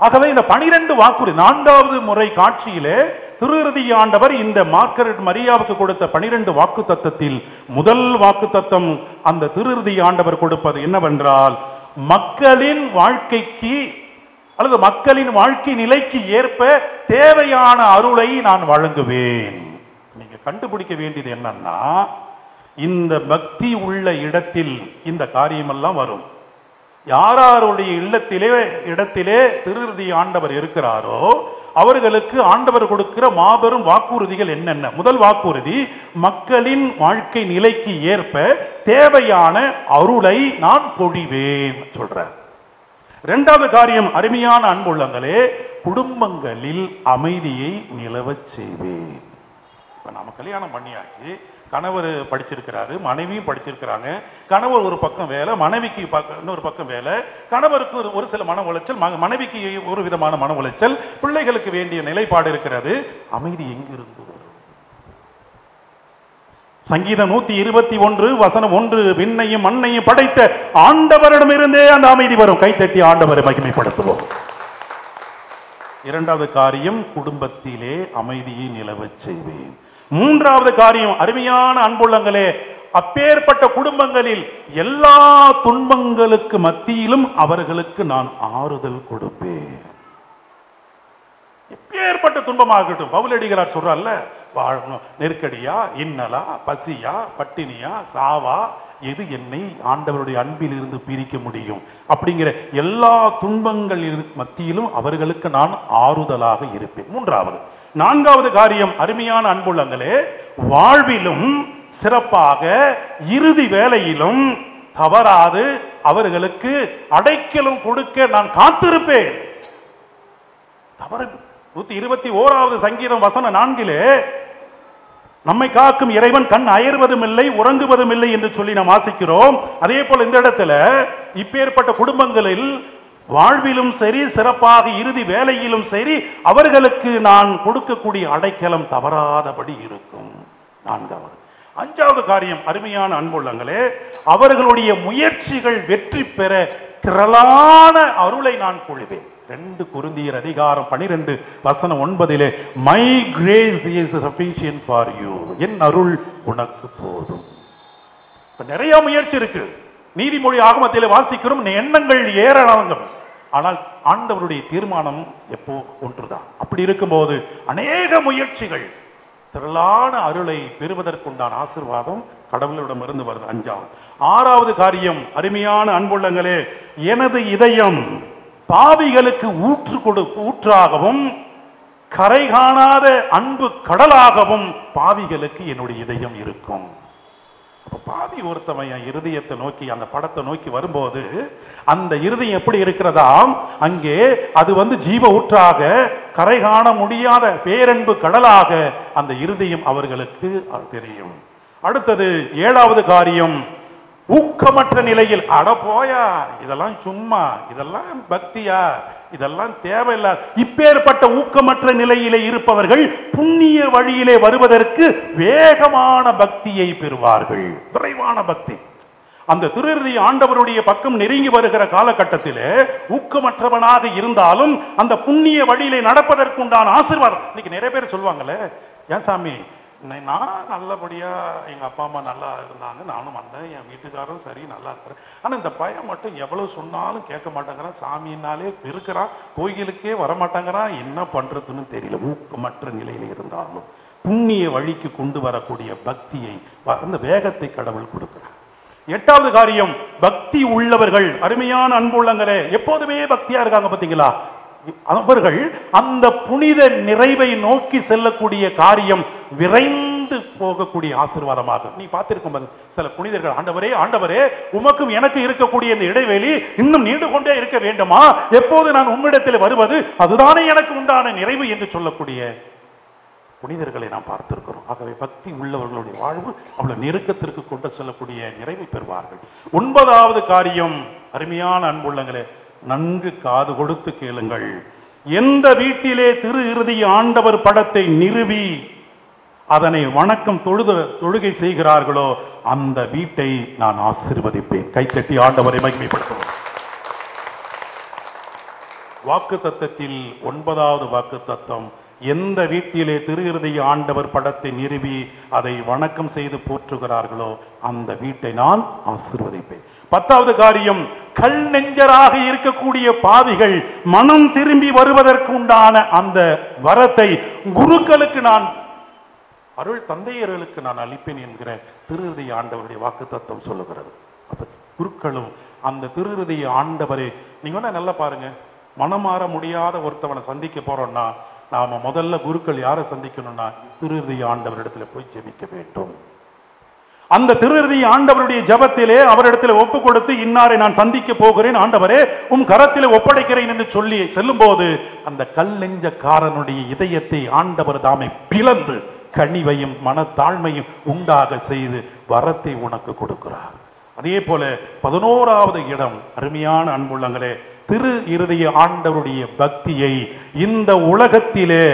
ஆகவே இந்த 12 வாக்குறுதி 4வது முறை காட்சியிலே திரு இருதய ஆண்டவர் இந்த மார்கரெட் மரியாவுக்கு கொடுத்த 12 வாக்கு தத்தத்தில் முதல் வாக்கு தத்தம் அந்த திரு இருதய ஆண்டவர் கொடுப்பது என்னவென்றால், மக்களின் வாழ்க்கைக்கு அல்லது மக்களின் வாழ்க்கை நிலைக்கு ஏற்ப தேவையான அருளை நான் வழங்குவேன். நீங்க கண்டுபிடிக்க வேண்டியது என்னன்னா, இந்த பக்தி உள்ள இடத்தில் இந்த காரியமெல்லாம் வரும். யாருடைய இடத்திலே திரு இருதய ஆண்டவர் இருக்கிறாரோ அவர்களுக்கு ஆண்டவர் கொடுக்கிற மாபெரும் வாக்குறுதிகள் என்னென்ன? முதல் வாக்குறுதி, மக்களின் வாழ்க்கை நிலைக்கு ஏற்ப தேவையான அருளை நான் பொழிவேன் சொல்றார். இரண்டாவது காரியம், அருமையான அன்புள்ளங்களே, குடும்பங்களில் அமைதியை நிலவச் செய்வேன். இப்ப நாம கல்யாணம் பண்ணியாச்சு, கணவர் படிச்சிருக்கிறாரு, மனைவியும் படிச்சிருக்கிறாங்க. கணவர் ஒரு பக்கம் வேலை, மனைவிக்கு இன்னொரு பக்கம் வேலை. கணவருக்கு ஒரு சில மன உளைச்சல், மனைவிக்கு ஒரு விதமான மன உளைச்சல், பிள்ளைகளுக்கு வேண்டிய நிலைப்பாடு இருக்கிறது. அமைதி எங்கிருந்து வரும்? சங்கீதம் 121 வசனம் 1, விண்ணையும் மண்ணையும் படைத்த ஆண்டவரிடமிருந்தே அந்த அமைதி வரும். கைத்தட்டி ஆண்டவரை மகிமைப்படுத்துவோம். இரண்டாவது காரியம், குடும்பத்திலே அமைதியை நிலவச் செய்வேன். மூன்றாவது காரியம், அருமையான அன்புள்ளங்களே, அப்பேற்பட்ட குடும்பங்களில் எல்லா துன்பங்களுக்கு மத்தியிலும் அவர்களுக்கு நான் ஆறுதல் கொடுப்பேன். எப்பேற்பட்ட துன்பமாகட்டும், பவுலடிகளார் சொல்றார்ல, நெருக்கடியா, இன்னலா, பசியா, பட்டினியா, சாவா, எது என்னை ஆண்டவருடைய அன்பில் இருந்து பிரிக்க முடியும்? அப்படிங்கிற எல்லா துன்பங்கள் மத்தியிலும் அவர்களுக்கு நான் ஆறுதலாக இருப்பேன். மூன்றாவது. நான்காவது காரியம், அருமையான அன்புள்ளங்களே, வாழ்விலும் சிறப்பாக இறுதி வேளையிலும் தவறாது அவர்களுக்கு அடைக்கலம் கொடுக்க நான் காத்திருப்பேன். தவறு 121வது சங்கீதம் வசனம் 4 நம்மை காக்கும் இறைவன் கண் அயர்வதும் இல்லை உறங்குவதும் இல்லை என்று சொல்லி நாம் வாசிக்கிறோம். அதே போல இந்த இடத்துல இப்பேற்பட்ட குடும்பங்களில் வாழ்விலும் சரி, சிறப்பாக இறுதி வேலையிலும் சரி, அவர்களுக்கு நான் கொடுக்கக்கூடிய அடைக்கலம் தவறாதபடி இருக்கும். நான்காவது. அஞ்சாவது காரியம், அருமையான அன்புள்ளங்களே, அவர்களுடைய முயற்சிகள் வெற்றி பெற திரளான அருளை நான் பொழிவேன். 2 கொரிந்தியர் அதிகாரம் 12 வசனம் 9 my grace is sufficient for you, என் அருள் உனக்கு போதும். நிறைய முயற்சி இருக்கு. நீதிமொழி ஆகமத்தில் வாசிக்கிறோம், எண்ணங்கள் ஏராளங்கள், ஆனால் ஆண்டவருடைய தீர்மானம் எப்போ ஒன்றுதான். அப்படி இருக்கும்போது அநேக முயற்சிகள் திரளான அருளை பெறுவதற்குண்டான ஆசீர்வாதம் கடவுளிடம் இருந்து வருது. அஞ்சாவது. ஆறாவது காரியம், அருமையான அன்புள்ளங்களே, எனது இதயம் பாவிகளுக்கு ஊற்றாகவும் கரை காணாத அன்பு கடலாகவும் பாவிகளுக்கு என்னுடைய இதயம் இருக்கும். பாவி ஒருத்தவன் இருதயத்தை நோக்கி, அந்த படத்தை நோக்கி வரும்போது அந்த இருதயம் எப்படி இருக்கிறதாம், அங்கே அது ஜீவ ஊற்றாக, கரை காண முடியாத பேரன்பு கடலாக அந்த இருதயம் அவர்களுக்கு தெரியும். அடுத்தது 7வது காரியம், ஊக்கமற்ற நிலையில், அட போயா, இதெல்லாம் சும்மா, இதெல்லாம் பக்தியா, இதெல்லாம் தேவையில்லை, இப்பேற்பட்ட ஊக்கமற்ற நிலையிலே இருப்பவர்கள் புண்ணிய வழியிலே வருவதற்கு வேகமான பக்தியை பெறுவார்கள். விரைவான பக்தி. அந்த திரு இருதய ஆண்டவருடைய பக்கம் நெருங்கி வருகிற காலகட்டத்திலே ஊக்கமற்றவனாக இருந்தாலும் அந்த புண்ணிய வழியிலே நடப்பதற்குண்டான ஆசீர்வாதம். இன்னைக்கு நிறைய பேர் சொல்லுவாங்களே, ஏன் சாமி, நான் நல்லபடியா எங்க அப்பா அம்மா நல்லா இருந்தாங்க, நானும் வந்தேன், என் வீட்டுக்காரரும் சரி நல்லா இருக்கிறேன், ஆனா இந்த பையன் மட்டும் எவ்வளவு சொன்னாலும் கேட்க மாட்டேங்கிறான், சாமியினாலே பெருக்கிறான், கோயிலுக்கே வரமாட்டேங்கிறான், என்ன பண்றதுன்னு தெரியல. ஊக்கமற்ற நிலையில இருந்தாலும் புண்ணிய வழிக்கு கொண்டு வரக்கூடிய பக்தியை, அந்த வேகத்தை கடவுள் கொடுக்கிறார். 8வது காரியம், பக்தி உள்ளவர்கள், அருமையான அன்புள்ளங்களே, எப்போதுமே பக்தியா இருக்காங்க பாத்தீங்களா, அவர்கள் அந்த புனித நிறைவை நோக்கி செல்லக்கூடிய காரியம் விரைந்து போகக்கூடிய ஆசீர்வாதமாக. நீ பார்த்திருக்கும் சில புனிதர்கள், ஆண்டவரே ஆண்டவரே உமக்கும் எனக்கு இருக்கக்கூடிய இந்த இடைவெளி இன்னும் நீண்டு கொண்டே இருக்க வேண்டுமா, எப்போது நான் உம்மிடத்தில் வருவது, அதுதானே எனக்கு உண்டான நிறைவு என்று சொல்லக்கூடிய புனிதர்களை நாம் பார்த்திருக்கிறோம். ஆகவே பக்தி உள்ளவர்களுடைய வாழ்வு அவ்வளவு நெருக்கத்திற்கு கொண்டு செல்லக்கூடிய நிறைவை பெறுவார்கள். 9வது காரியம், அருமையான அன்புள்ளங்களே, நன்கு காது கொடுத்து கேளுங்கள். எந்த வீட்டிலே திரு இறுதி ஆண்டவர் படத்தை நிறுவி அதனை வணக்கம் தொழுகை செய்கிறார்களோ அந்த வீட்டை நான் ஆசீர்வதிப்பேன். கைத்தட்டி ஆண்டவரை மகிமைப்படுத்துவோம். வாக்கு தத்தத்தில் 9வது வாக்கு தத்தம், எந்த வீட்டிலே திரு இறுதி ஆண்டவர் படத்தை நிறுவி அதை வணக்கம் செய்து போற்றுகிறார்களோ அந்த வீட்டை நான் ஆசீர்வதிப்பேன். 10வது காரியம், கல் நெஞ்சராக இருக்கக்கூடிய பாவிகள் மனம் திரும்பி வருவதற்கு உண்டான அந்த வரத்தை குருக்களுக்கு நான், அருள் தந்தையர்களுக்கு நான் அளிப்பேன் என்கிற திரு இறுதி ஆண்டவருடைய வாக்கு தத்துவம் சொல்லுகிறது. அப்ப குருக்களும் அந்த திரு இறுதி ஆண்டவரை நீங்க நல்லா பாருங்க. மனம் மாற முடியாத ஒருத்தவனை சந்திக்க போறோம்னா நாம முதல்ல குருக்கள் யாரை சந்திக்கணும்னா திரு இறுதி ஆண்டவரிடத்துல போய் ஜெபிக்க வேண்டும். அந்த திரு இறுதி ஆண்டவருடைய ஜெபத்திலே அவரிடத்தில் ஒப்பு கொடுத்து, இன்னாரை நான் சந்திக்க போகிறேன் ஆண்டவரே உம் கரத்திலே ஒப்படைக்கிறேன் என்று சொல்லி செல்லும் போது அந்த கல் நெஞ்சக்காரனுடைய இதயத்தை ஆண்டவர் தாமே பிளந்து கனிவையும் மனத்தாழ்மையும் உண்டாக செய்து வரத்தை உனக்கு கொடுக்கிறார். அதே போல 11வது இடம், அருமையான அன்புள்ளங்களே, திரு இறுதி ஆண்டவருடைய பக்தியை இந்த உலகத்திலே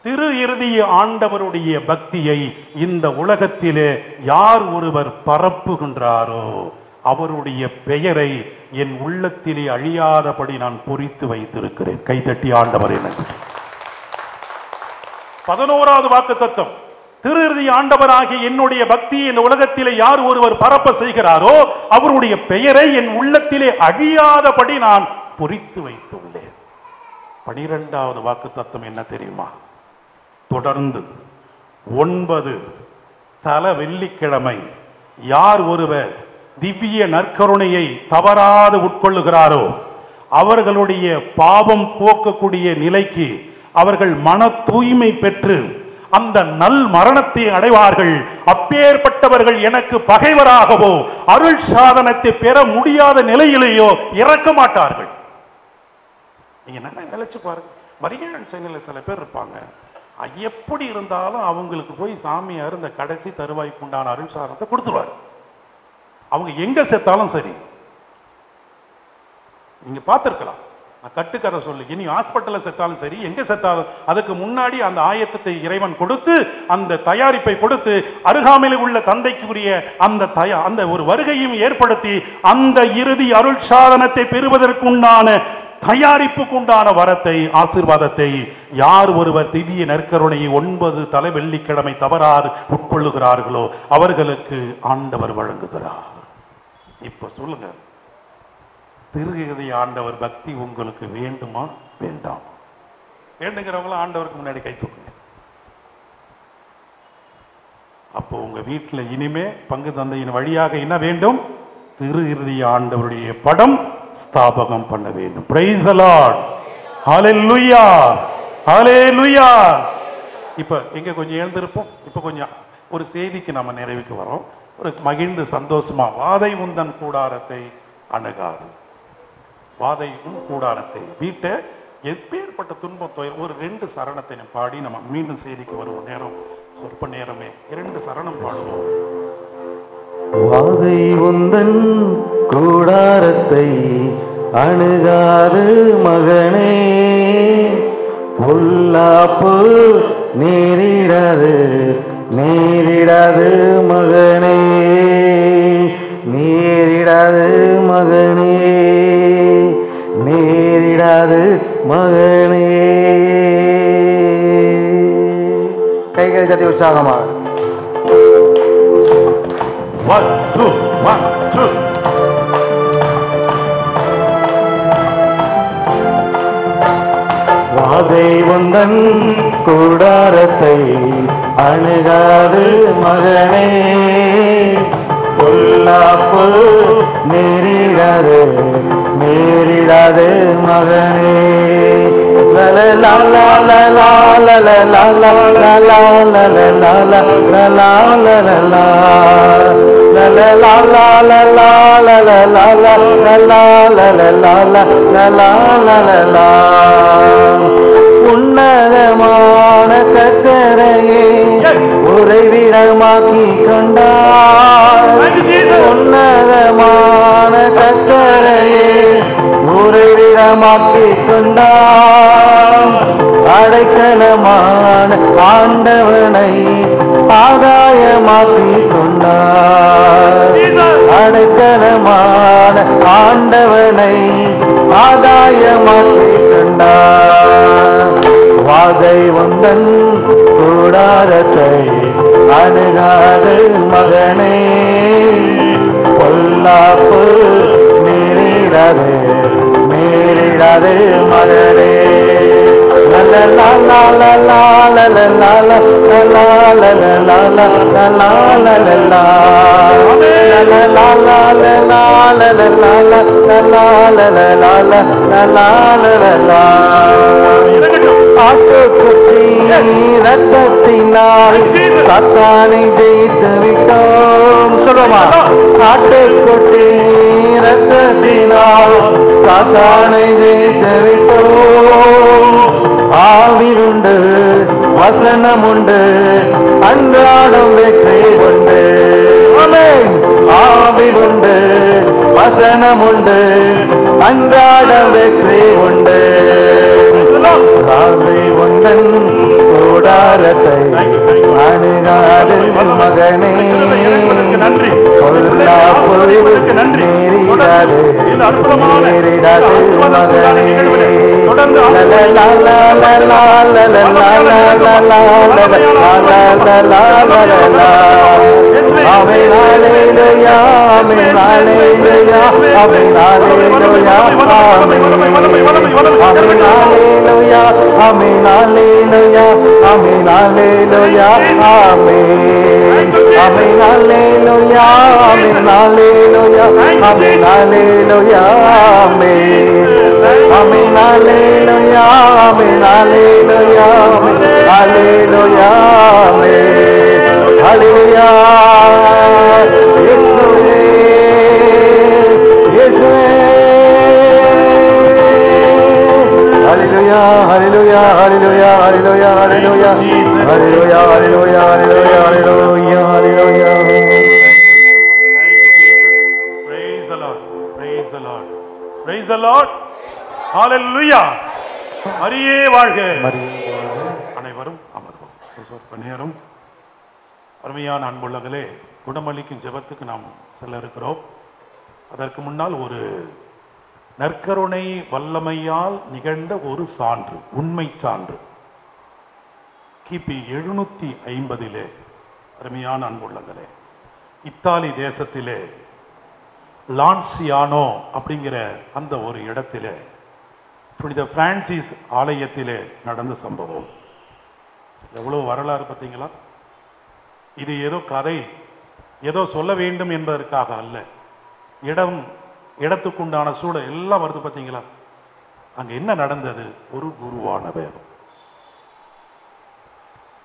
திரு இறுதி ஆண்டவருடைய பக்தியை இந்த உலகத்திலே யார் ஒருவர் பரப்புகின்றாரோ அவருடைய பெயரை என் உள்ளத்திலே அழியாதபடி நான் பொறித்து வைத்திருக்கிறேன். கைதட்டி ஆண்டவர் என 11வது வாக்கு தத்தம், திரு இறுதி ஆண்டவராகிய என்னுடைய பக்தியை இந்த உலகத்திலே யார் ஒருவர் பரப்ப செய்கிறாரோ அவருடைய பெயரை என் உள்ளத்திலே அழியாதபடி நான் பொறித்து வைத்துள்ளேன். 12வது வாக்கு தத்தம் என்ன தெரியுமா? தொடர்ந்து 9 தல வெள்ளிக்கிழமை யார் ஒருவர் திவ்ய நற்கருணையை தவறாது உட்கொள்ளுகிறாரோ அவர்களுடைய பாவம் போக்கக்கூடிய நிலைக்கு அவர்கள் மன தூய்மை பெற்று அந்த நல் மரணத்தை அடைவார்கள். அப்பேற்பட்டவர்கள் எனக்கு பகைவராகவோ அருள் சாதனத்தை பெற முடியாத நிலையிலேயோ இறக்க மாட்டார்கள். நீங்க என்ன நினைச்சு பாருங்க. மரியாதை செயலில் சில பேர் இருப்பாங்க, எப்படி இருந்தாலும் அவங்களுக்கு போய் சாமியார் இந்த கடைசி தருவாய்க்கு உண்டான அருள் சாதனத்தை கொடுத்துருவார். அவங்க எங்க செத்தாலும் சரி. நீங்க பார்த்திருக்கலாம், கட்டுக்கதை சொல்லி இனி ஹாஸ்பிட்டல்ல செத்தாலும் சரி, எங்க செத்தாலும் அதுக்கு முன்னாடி அந்த ஆயத்தத்தை இறைவன் கொடுத்து அந்த தயாரிப்பை கொடுத்து அருகாமையில் உள்ள தந்தைக்கு உரிய அந்த ஒரு வருகையும் ஏற்படுத்தி அந்த இறுதி அருள் சாதனத்தை பெறுவதற்கு உண்டான தயாரிப்புக்கு உண்டான வரத்தை ஆசீர்வாதத்தை யார் ஒருவர் திவ்ய நற்கருணையை 9 தலை வெள்ளிக்கிழமை தவறாது உட்கொள்ளுகிறார்களோ அவர்களுக்கு ஆண்டவர் வழங்குகிறார். இப்ப சொல்லுங்க, திரு இறுதி ஆண்டவர் பக்தி உங்களுக்கு வேண்டுமா வேண்டாம்? வேண்டுங்கிறவங்களும் ஆண்டவருக்கு முன்னாடி கை தூக்குங்க. அப்போ உங்க வீட்டுல இனிமே பங்கு தந்தையின் வழியாக என்ன வேண்டும்? திரு இறுதி ஆண்டவருடைய படம் ஸ்தாபகம் பண்ண வேண்டும். பிரைஸ் தி லார்ட், ஹalleluya, ஹalleluya. இப்ப எங்க கொஞ்சம் எழுந்திருப்போம். இப்ப கொஞ்சம் ஒரு செய்திக்கு நம்ம நிறைவுக்கு வரோம். ஒரு மகிழ்ந்து சந்தோஷமா, வாதை உந்தன் கூடாரத்தை அணுகாது, வாதை உன் கூடாரத்தை வீட்டை எப்பேற்பட்ட துன்பம் ஒரு 2 சரணத்தை பாடி நம்ம மீண்டும் செய்திக்கு வருவோம். நேரம் சொற்ப நேரமே 2 சரணம் பாடுவோம். வாதை உந்தன் கூடாரத்தை அணுகாது மகனே, பொல்லாப்பு நேரிடாது நேரிடாது மகனே, நேரிடாது மகனே, நேரிடாது மகனே. கைகளை தட்டி உற்சாகமாக 1 2 1 2. வாதை உந்தன் கூடாரத்தை அணுகாது மகனே, பொல்லாப்பு நேரிடாது நேரிடாது மகனே, உன்னதமான கட்டளையே உறைவிடமாக்கி கொண்டார். உன்னதமான கட்டளையே உறைவிடமாக்கி கொண்டார். அடைக்கலமான ஆண்டவனை ஆதாயமாக்கி கொண்டார். அடைக்கலமான ஆண்டவனை ஆதாயமாக்கி கொண்டார். வாகை வந்தன் கூடாரத்தை அணுகாது மகனே, பொல்லாப்பு நேரிடாது நேரிடாது மகனே. ஆட்டுக்குட்டி ரத்தத்தினால் சாத்தானை ஜெயித்து விட்டோம். சொல்லுமா, ஆட்டுக்குட்டி ரத்தத்தினால் சாத்தானை ஜெயித்து விட்டோம். ஆவிலுண்டு வசனமுண்டு அன்றாடம் வெற்றி உண்டு. ஆவிலுண்டு வசனமுண்டு அன்றாடம் வெற்றி உண்டு. ராவை உந்தன் கூடாரத்தை அணுகாது மகனே, கொல்லா பொழிவுக்கு நேரிடாது நேரிடாது மகனே. மரியே வாழ்க. அனைவரும் அமர்வோம். நேரம் அருமையான அன்புள்ளங்களே, குணமளிக்கும் ஜெபத்துக்கு நாம் செல்ல இருக்கிறோம். அதற்கு முன்னால் ஒரு நற்கருணை வல்லமையால் நிகழ்ந்த ஒரு சான்று, உண்மை சான்று. கிபி 750 அருமையான அன்புள்ளங்களே, இத்தாலி தேசத்திலே லான்சியானோ அப்படிங்கிற அந்த ஒரு இடத்திலே புனித பிரான்சிஸ் ஆலயத்திலே நடந்த சம்பவம். எவ்வளவு வரலாறு பார்த்தீங்களா? இது ஏதோ கதை, ஏதோ சொல்ல வேண்டும் என்பதற்காக அல்ல. இடத்துக்குண்டான சூழல் எல்லாம் வருது பார்த்தீங்களா? அங்க என்ன நடந்தது? ஒரு குருவானவர்,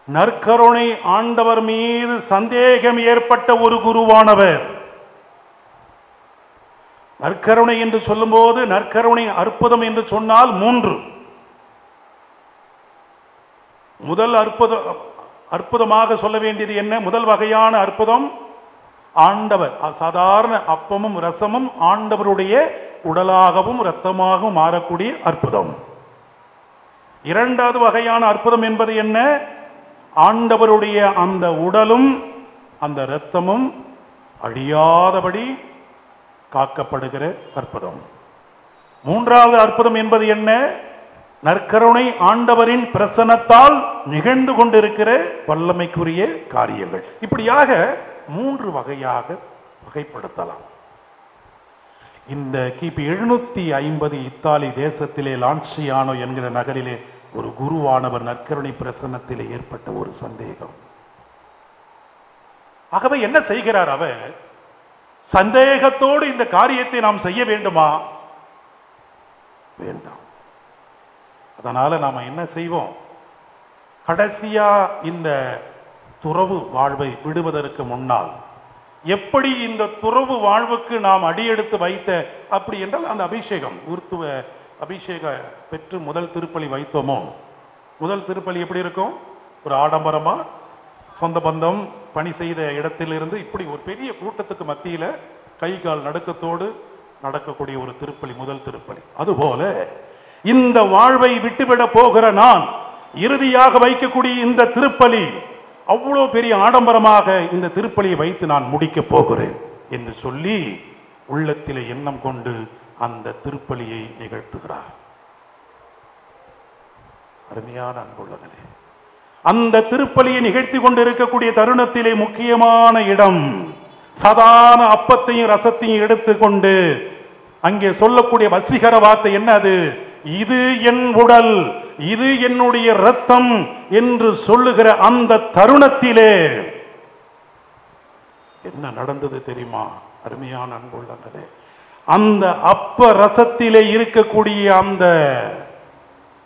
நற்கருணை ஆண்டவர் மீது சந்தேகம் ஏற்பட்ட ஒரு குருவானவர். நற்கருணை என்று சொல்லும் போது, நற்கருணை அற்புதம் என்று சொன்னால் 3. முதல் அற்புதமாக சொல்ல வேண்டியது என்ன? முதல் வகையான அற்புதம் ஆண்டவர் சாதாரண அப்பமும் ரசமும் ஆண்டவருடைய உடலாகவும் இரத்தமாகவும் மாறக்கூடிய அற்புதம். இரண்டாவது வகையான அற்புதம் என்பது என்ன? ஆண்டவருடைய அந்த உடலும் அந்த இரத்தமும் அழியாதபடி காக்கப்படுகிற அற்புதம். மூன்றாவது அற்புதம் என்பது என்ன? நற்கருணை ஆண்டவரின் பிரசன்னத்தால் நிகழ்ந்து கொண்டிருக்கிற வல்லமைக்குரிய காரியங்கள். இப்படியாக 3 வகையாக வகைப்படுத்தலாம். இந்த கிபி 750 இத்தாலி தேசத்திலே லான்சியானோ என்கிற நகரிலே ஒரு குருவானவர் நற்கருணை பிரசன்னத்திலே ஏற்பட்ட ஒரு சந்தேகம். ஆகவே என்ன செய்கிறார் அவர்? சந்தேகத்தோடு இந்த காரியத்தை நாம் செய்ய வேண்டுமா? வேண்டாம். அதனால நாம என்ன செய்வோம்? கடைசியா இந்த துறவு வாழ்வை விடுவதற்கு முன்னால் எப்படி இந்த துறவு வாழ்வுக்கு நாம் அடியெடுத்து வைத்த அப்படி என்றால் அந்த அபிஷேகம் ஊர்த்துவ அபிஷேக பெற்று முதல் திருப்பலி வைத்தோமோ, முதல் திருப்பலி எப்படி இருக்கும்? ஒரு ஆடம்பரமா சொந்த பந்தம் பணி செய்த இடத்திலிருந்து இப்படி ஒரு பெரிய கூட்டத்துக்கு மத்தியில கை கால் நடுக்கத்தோடு நடக்கக்கூடிய ஒரு திருப்பலி, முதல் திருப்பலி. அதுபோல இந்த வாழ்வை விட்டுவிட போகிற நான் இறுதியாக வைக்கக்கூடிய இந்த திருப்பலி அவ்வளோ பெரிய ஆடம்பரமாக இந்த திருப்பலியை வைத்து நான் முடிக்க போகிறேன் என்று சொல்லி உள்ளத்திலே எண்ணம் கொண்டு அந்த திருப்பலியை நிகழ்த்துகிறார். அருமையான அன்புள்ளவர்களே, அந்த திருப்பலியை நிகழ்த்தி கொண்டிருக்கக்கூடிய தருணத்திலே முக்கியமான இடம், சாதாரண அப்பத்தையும் ரசத்தையும் எடுத்துக்கொண்டு அங்கே சொல்லக்கூடிய வசீகர வார்த்தை என்ன? அது இது என் உடல், இது என்னுடைய இரத்தம் என்று சொல்லுகிற அந்த தருணத்திலே என்ன நடந்தது தெரியுமா? அருமையான அன்புள்ளவர்களே, அந்த அப்ப ரசத்திலே இருக்கக்கூடிய அந்த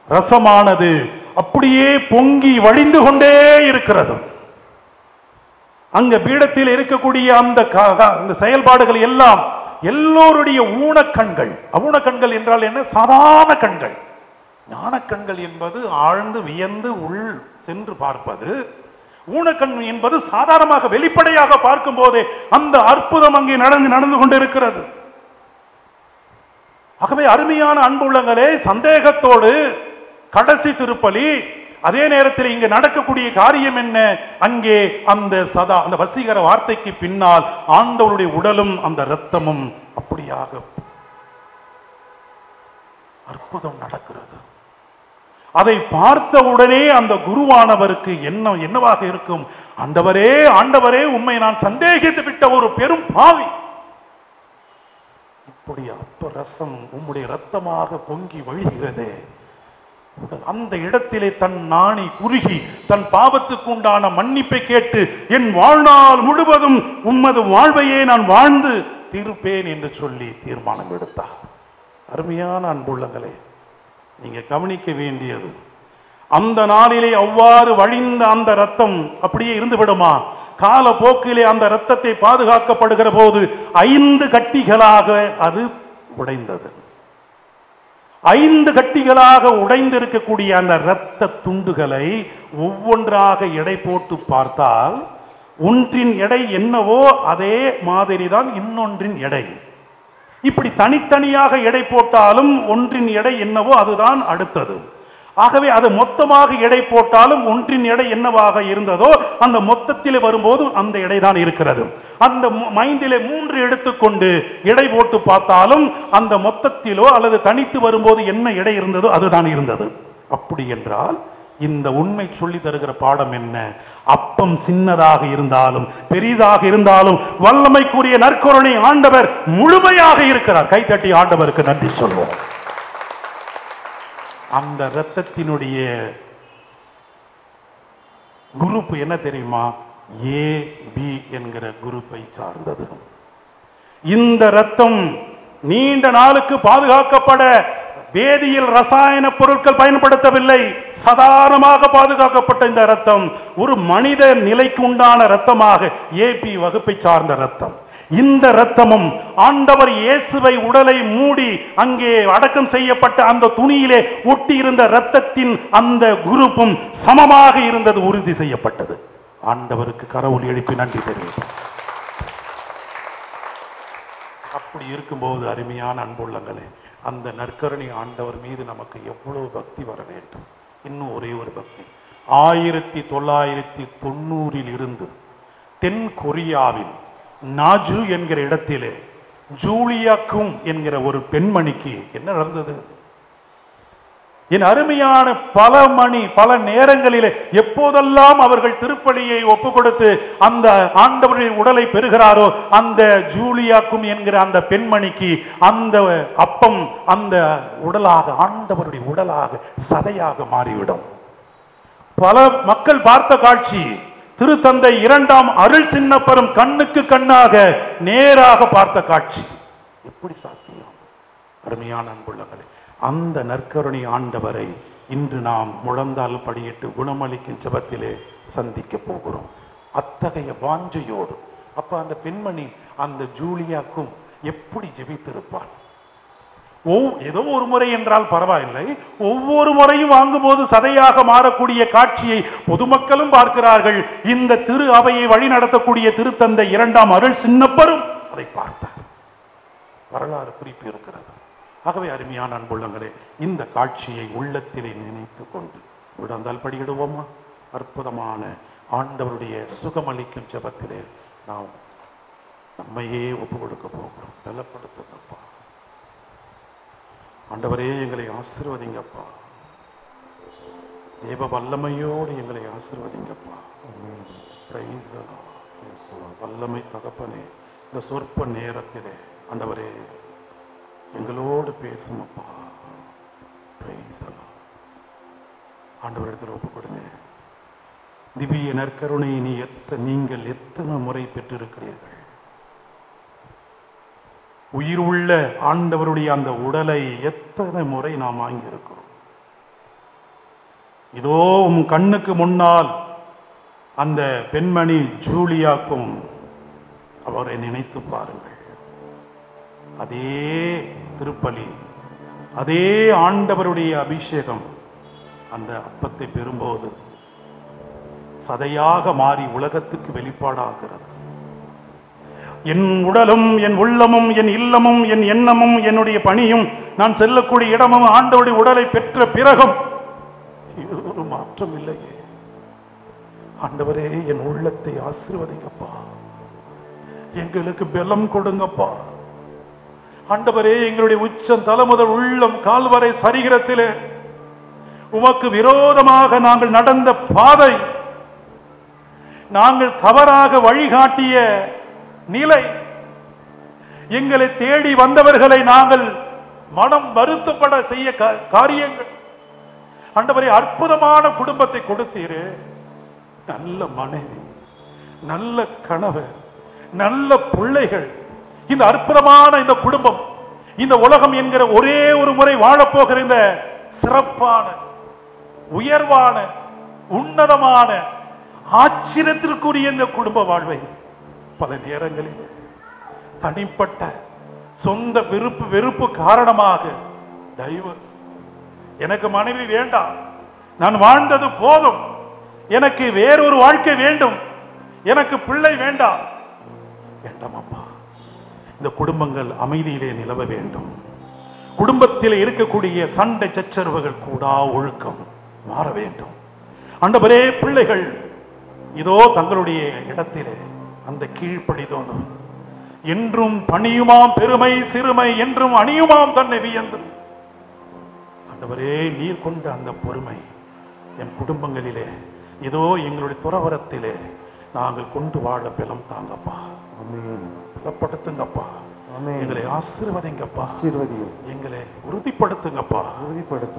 ரசமானது அப்படியே பொங்கி வழிந்து கொண்டே இருக்கிறது. அங்க பீடத்தில் இருக்கக்கூடிய அந்த செயல்பாடுகள் எல்லாம் எல்லோருடைய ஊனக்கண்கள். ஊனக்கண்கள் என்றால் என்ன? சாதாரண கண்கள். ஞானக்கண்கள் என்பது ஆழ்ந்து வியந்து உள் சென்று பார்ப்பது. ஊனக்கண் என்பது சாதாரணமாக வெளிப்படையாக பார்க்கும் போதே அந்த அற்புதம் அங்கே நடந்து கொண்டிருக்கிறது. ஆகவே அருமையான அன்புள்ளங்களே, சந்தேகத்தோடு கடைசி திருப்பலி, அதே நேரத்தில் இங்கு நடக்கக்கூடிய காரியம் என்ன? அங்கே அந்த வசீகர வார்த்தைக்கு பின்னால் ஆண்டவருடைய உடலும் அந்த இரத்தமும் அப்படியாக அற்புதம் நடக்கிறது. அதை பார்த்த உடனே அந்த குருவானவருக்கு என்னவாக இருக்கும்? ஆண்டவரே உம்மை நான் சந்தேகித்து விட்ட ஒரு பெரும் பாவி, இப்படி அப்ப ரசம் உம்முடைய இரத்தமாக பொங்கி வழிகிறதே. அந்த இடத்திலே தன் நாணி குறுகி தன் பாவத்துக்கு உண்டான மன்னிப்பை கேட்டு என் வாழ்நாள் முழுவதும் உம்மது வாழ்வையே நான் வாழ்ந்து தீர்ப்பேன் என்று சொல்லி தீர்மானம் எடுத்தார். அருமையான அன்புள்ளங்களே, நீங்க கவனிக்க வேண்டியது, அந்த நாளிலே அவ்வாறு வழிந்த அந்த ரத்தம் அப்படியே இருந்து விடுமா? காலப்போக்கிலே அந்த இரத்தத்தை பாதுகாக்கப்படுகிற போது 5 கட்டிகளாக அது உடைந்தது. 5 கட்டிகளாக உடைந்திருக்கக்கூடிய அந்த இரத்த துண்டுகளை ஒவ்வொன்றாக எடை போட்டு பார்த்தால் ஒன்றின் எடை என்னவோ அதே மாதிரிதான் இன்னொன்றின் எடை. இப்படி தனித்தனியாக எடை போட்டாலும் ஒன்றின் எடை என்னவோ அதுதான் அடுத்தது. ஆகவே அது மொத்தமாக எடை போட்டாலும் ஒன்றின் எடை என்னவாக இருந்ததோ அந்த மொத்தத்திலே வரும்போது அந்த எடை தான் இருக்கிறது. அந்த மைந்திலே 3 எடுத்துக்கொண்டு எடை போட்டு பார்த்தாலும் அந்த மொத்தத்திலோ அல்லது தனித்து வரும்போது என்ன எடை இருந்ததோ அதுதான் இருந்தது. அப்படி என்றால் இந்த உண்மை சொல்லி தருகிற பாடம் என்ன? அப்பம் சின்னதாக இருந்தாலும் பெரிதாக இருந்தாலும் வல்லமைக்குரிய நற்கருணை ஆண்டவர் முழுமையாக இருக்கிறார். கைத்தட்டி ஆண்டவருக்கு நன்றி சொல்வோம். அந்த இரத்தத்தினுடைய குரூப் என்ன தெரியுமா? AB என்கிற குரூப்பை சார்ந்தது. இந்த இரத்தம் நீண்ட நாளுக்கு பாதுகாக்கப்பட வேதியியல் ரசாயன பொருட்கள் பயன்படுத்தவில்லை. சாதாரணமாக பாதுகாக்கப்பட்ட இந்த இரத்தம் ஒரு மனித நிலைக்கு உண்டான இரத்தமாக AB வகுப்பை சார்ந்த இரத்தம். இந்த இரத்தமும் ஆண்டவர் இயேசுவை உடலை மூடி அங்கே அடக்கம் செய்யப்பட்ட அந்த துணியிலே ஒட்டி இருந்த இரத்தத்தின் அந்த குரூப்பும் சமமாக இருந்தது உறுதி செய்யப்பட்டது. ஆண்டவருக்கு கரவொலி எழுப்பி நன்றி தெரிவிப்போம். அப்படி இருக்கும்போது அருமையான அன்புள்ளங்களே, அந்த நற்கருணை ஆண்டவர் மீது நமக்கு எவ்வளவு பக்தி வர வேண்டும். இன்னும் ஒரே ஒரு பக்தி. 1990 இருந்து தென் கொரியாவில் நாஜு என்கிற இடத்திலே ஜூலியா கும் என்கிற ஒரு பெண்மணிக்கு என்ன நடந்தது? என் அருமையான பல நேரங்களிலே எப்போதெல்லாம் அவர்கள் திருப்பலியை ஒப்பு கொடுத்து அந்த ஆண்டவருடைய உடலை பெறுகிறாரோ அந்த ஜூலியா கும் என்கிற அந்த பெண்மணிக்கு அந்த அப்பம் அந்த உடலாக ஆண்டவருடைய உடலாக சதையாக மாறிவிடும். பல மக்கள் பார்த்த காட்சி, திருத்தந்தை 2ஆம் அருள் சின்னப்பரும் கண்ணுக்கு கண்ணாக நேராக பார்த்த காட்சி. எப்படி சாத்தியம்? அருமையான அன்புள்ளங்களே, அந்த நற்கருணை ஆண்டவரை இன்று நாம் முழந்தால் படியிட்டு குணமளிக்கும் ஜெபத்திலே சந்திக்க போகிறோம். அத்தகைய வாஞ்சையோடு அப்ப அந்த பெண்மணி அந்த ஜூலியாக்கும் எப்படி ஜெபித்திருப்பார்? ஏதோ ஒரு முறை என்றால் பரவாயில்லை, ஒவ்வொரு முறையும் வாங்கும்போது சதையாக மாறக்கூடிய காட்சியை பொதுமக்களும் பார்க்கிறார்கள். இந்த திரு அவையை வழி நடத்தக்கூடிய திருத்தந்தை 2ஆம் அருள் சின்னப்பரும் அதை பார்த்தார். வரலாறு குறிப்பு இருக்கிறது. ஆகவே அருமையான அன்புள்ளங்களே, இந்த காட்சியை உள்ளத்திலே நினைத்து கொண்டு விழுந்தால் படியிடுவோமா? அற்புதமான ஆண்டவருடைய சுகமளிக்கும் ஜெபத்திலே நாம் நம்மையே ஒப்பு கொடுக்க போகிறோம். பலப்படுத்துங்கப்பா. ஆண்டவரே, எங்களை ஆசீர்வதிங்கப்பா. தேவ வல்லமையோடு எங்களை ஆசீர்வதிங்கப்பா. வல்லமை தகப்பனே, இந்த சொற்ப நேரத்திலே ஆண்டவரே எங்களோடு பேசுமப்பா. ஆண்டவரிடத்தில் ஒப்பு கொடுங்க. திவ்ய நற்கருணை நீங்கள் எத்தனை முறை பெற்றிருக்கிறீர்கள்? உயிர் உள்ள ஆண்டவருடைய அந்த உடலை எத்தனை முறை நாம் வாங்கியிருக்கிறோம்? இதோ உம் கண்ணுக்கு முன்னால் அந்த பெண்மணி ஜூலியாக்கும் அவரை நினைத்து பாருங்கள். அதே திருப்பலி, அதே ஆண்டவருடைய அபிஷேகம் அந்த அப்பத்தை பெறும்போது சதையாக மாறி உலகத்துக்கு வெளிப்பாடாகிறது. என் உடலும் என் உள்ளமும் என் இல்லமும் என் எண்ணமும் என்னுடைய பணியும் நான் செல்லக்கூடிய இடமும் ஆண்டவருடைய உடலை பெற்ற பிறகும் இது ஒரு மாற்றம் இல்லையே. ஆண்டவரே, என் உள்ளத்தை ஆசீர்வதிங்கப்பா. எங்களுக்கு பலம் கொடுங்கப்பா. ஆண்டவரே, எங்களுடைய உச்சம் தலைமுதல் உள்ளம் கால்வரை சரிகிரத்திலே உமக்கு விரோதமாக நாங்கள் நடந்த பாதை, நாங்கள் தவறாக வழிகாட்டிய நிலை, எங்களை தேடி வந்தவர்களை நாங்கள் மனம் வருத்தப்பட செய்ய காரியங்கள், ஆண்டவரே அற்புதமான குடும்பத்தை கொடுத்தீரு. நல்ல மனைவி, நல்ல கணவர், நல்ல பிள்ளைகள். இந்த அற்புதமான இந்த குடும்பம், இந்த உலகம் என்கிற ஒரே ஒரு முறை வாழப்போகிற இந்த சிறப்பான, உயர்வான, உன்னதமான, ஆச்சரியத்திற்குரிய இந்த குடும்ப வாழ்வை பல நேரங்களில் தனிப்பட்ட சொந்த விருப்பு வெறுப்பு காரணமாக டைவர்ஸ், எனக்கு மனைவி வேண்டாம், நான் வாழ்ந்தது போதும், எனக்கு வேறொரு வாழ்க்கை வேண்டும், எனக்கு பிள்ளை வேண்டாம். வேண்டாம் அப்பா. இந்த குடும்பங்கள் அமைதியிலே நிலவ வேண்டும். குடும்பத்தில் இருக்கக்கூடிய சண்டை சச்சரவுகள் கூடா ஒழுக்கம் மாற வேண்டும். ஆண்டவரே, பிள்ளைகள் இதோ தங்களுடைய இடத்திலே அந்த கீழ்ப்படிதோனும் என்றும் பணியுமாம் பெருமை சிறுமை என்றும் அணியுமாம் தன்னை வியந்து. ஆண்டவரே, நீர் கொண்ட அந்த பொறுமை என் குடும்பங்களிலே இதோ எங்களுடைய துறவரத்திலே நாங்கள் கொண்டு வாழ பலம் தாங்கப்பா. பலப்படுத்துங்கப்பா. எங்களை ஆசீர்வதிங்கப்பா. எங்களை உறுதிப்படுத்துங்கப்பா.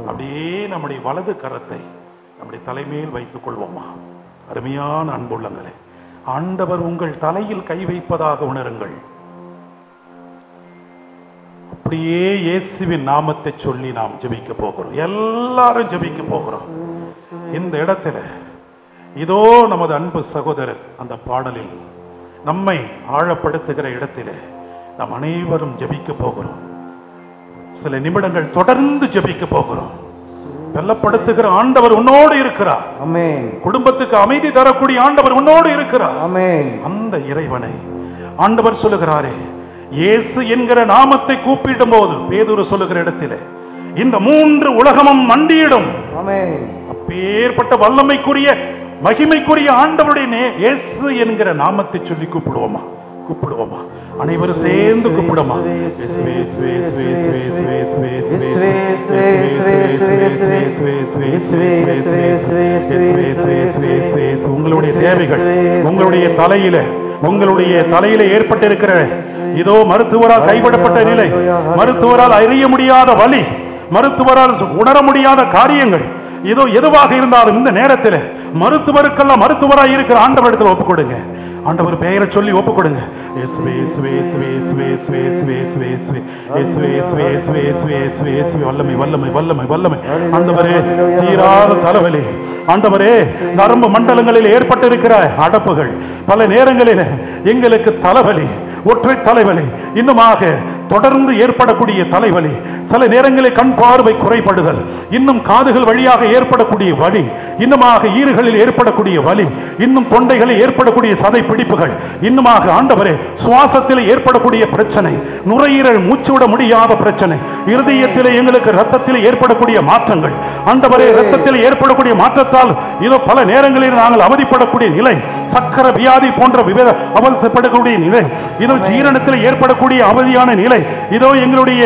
அப்படியே நம்முடைய வலது கரத்தை நம்முடைய தலைமையில் வைத்துக் கொள்வோமா? அருமையான அன்புள்ளங்களே, ஆண்டவர் உங்கள் தலையில் கை வைப்பதாக உணருங்கள். அப்படியே இயேசுவின் நாமத்தை சொல்லி நாம் ஜெபிக்க போகிறோம். எல்லாரும் ஜெபிக்க போகிறோம். இந்த இடத்துல இதோ நமது அன்பு சகோதரர் அந்த பாடலில் நம்மை ஆழப்படுத்துகிற இடத்திலே நாம் அனைவரும் ஜெபிக்க போகிறோம். சில நிமிடங்கள் தொடர்ந்து ஜெபிக்க போகிறோம். வெல்லப்படுத்துகிற ஆண்டவர் உன்னோடு இருக்கிறார். குடும்பத்துக்கு அமைதி தரக்கூடிய ஆண்டவர் உன்னோடு இருக்கிறார். அந்த இறைவனை ஆண்டவர் சொல்லுகிறாரே, இயேசு என்கிற நாமத்தை கூப்பிடும் போது பேதுரு சொல்லுகிற இடத்திலே இந்த 3 உலகமும் மண்டியிடும். அப்பேற்பட்ட வல்லமைக்குரிய மகிமைக்குரிய ஆண்டவருடைய இயேசு என்கிற நாமத்தை சொல்லி கூப்பிடுவோமா? கூப்பிடுவோமா? அனைவரும் சேர்ந்து கூப்பிடுமா? உங்களுடைய தேவைகள், உங்களுடைய தலையில ஏற்பட்டிருக்கிற இதோ மருத்துவரால் கைவிடப்பட்ட நிலை, மருத்துவரால் அறிய முடியாத வலி, மருத்துவரால் உணர முடியாத காரியங்கள், ஏதோ எதுவாக இருந்தாலும் இந்த நேரத்தில் மருத்துவருக்கெல்லாம் மருத்துவராக இருக்கிற ஆண்டவரிடத்தில் ஒப்புக் கொடுங்க. ஆண்டவர் பெயரை சொல்லி ஒப்புக் கொடுங்க. வல்லமை வல்லமை வல்லமை வல்லமை. ஆண்டவரே, தீராத தலைவலி, ஆண்டவரே, நரம்பு மண்டலங்களில் ஏற்பட்டிருக்கிற அடப்புகள், பல நேரங்களில் எங்களுக்கு தலைவலி, ஒற்றை தலைவலி, இன்னுமாக தொடர்ந்து ஏற்படக்கூடிய தலைவலி, சில நேரங்களில் கண் பார்வை குறைபடுதல், இன்னும் காதுகள் வழியாக ஏற்படக்கூடிய வலி, இன்னுமாக ஈறுகளில் ஏற்படக்கூடிய வலி, இன்னும் தொண்டைகளில் ஏற்படக்கூடிய சதை பிடிப்புகள், இன்னுமாக ஆண்டவரே சுவாசத்தில் ஏற்படக்கூடிய பிரச்சனை, நுரையீரல் மூச்சுவிட முடியாத பிரச்சனை, இருதயத்தில் எங்களுக்கு ரத்தத்தில் ஏற்படக்கூடிய மாற்றங்கள், ஆண்டவரே ரத்தத்தில் ஏற்படக்கூடிய மாற்றத்தால் இதோ பல நேரங்களில் நாங்கள் அவதிப்படக்கூடிய நிலை, சக்கர வியாதி போன்ற அவதிப்படக்கூடிய நிலை, இதோ ஜீரணத்தில் ஏற்படக்கூடிய அவதியான நிலை, இதோ எங்களுடைய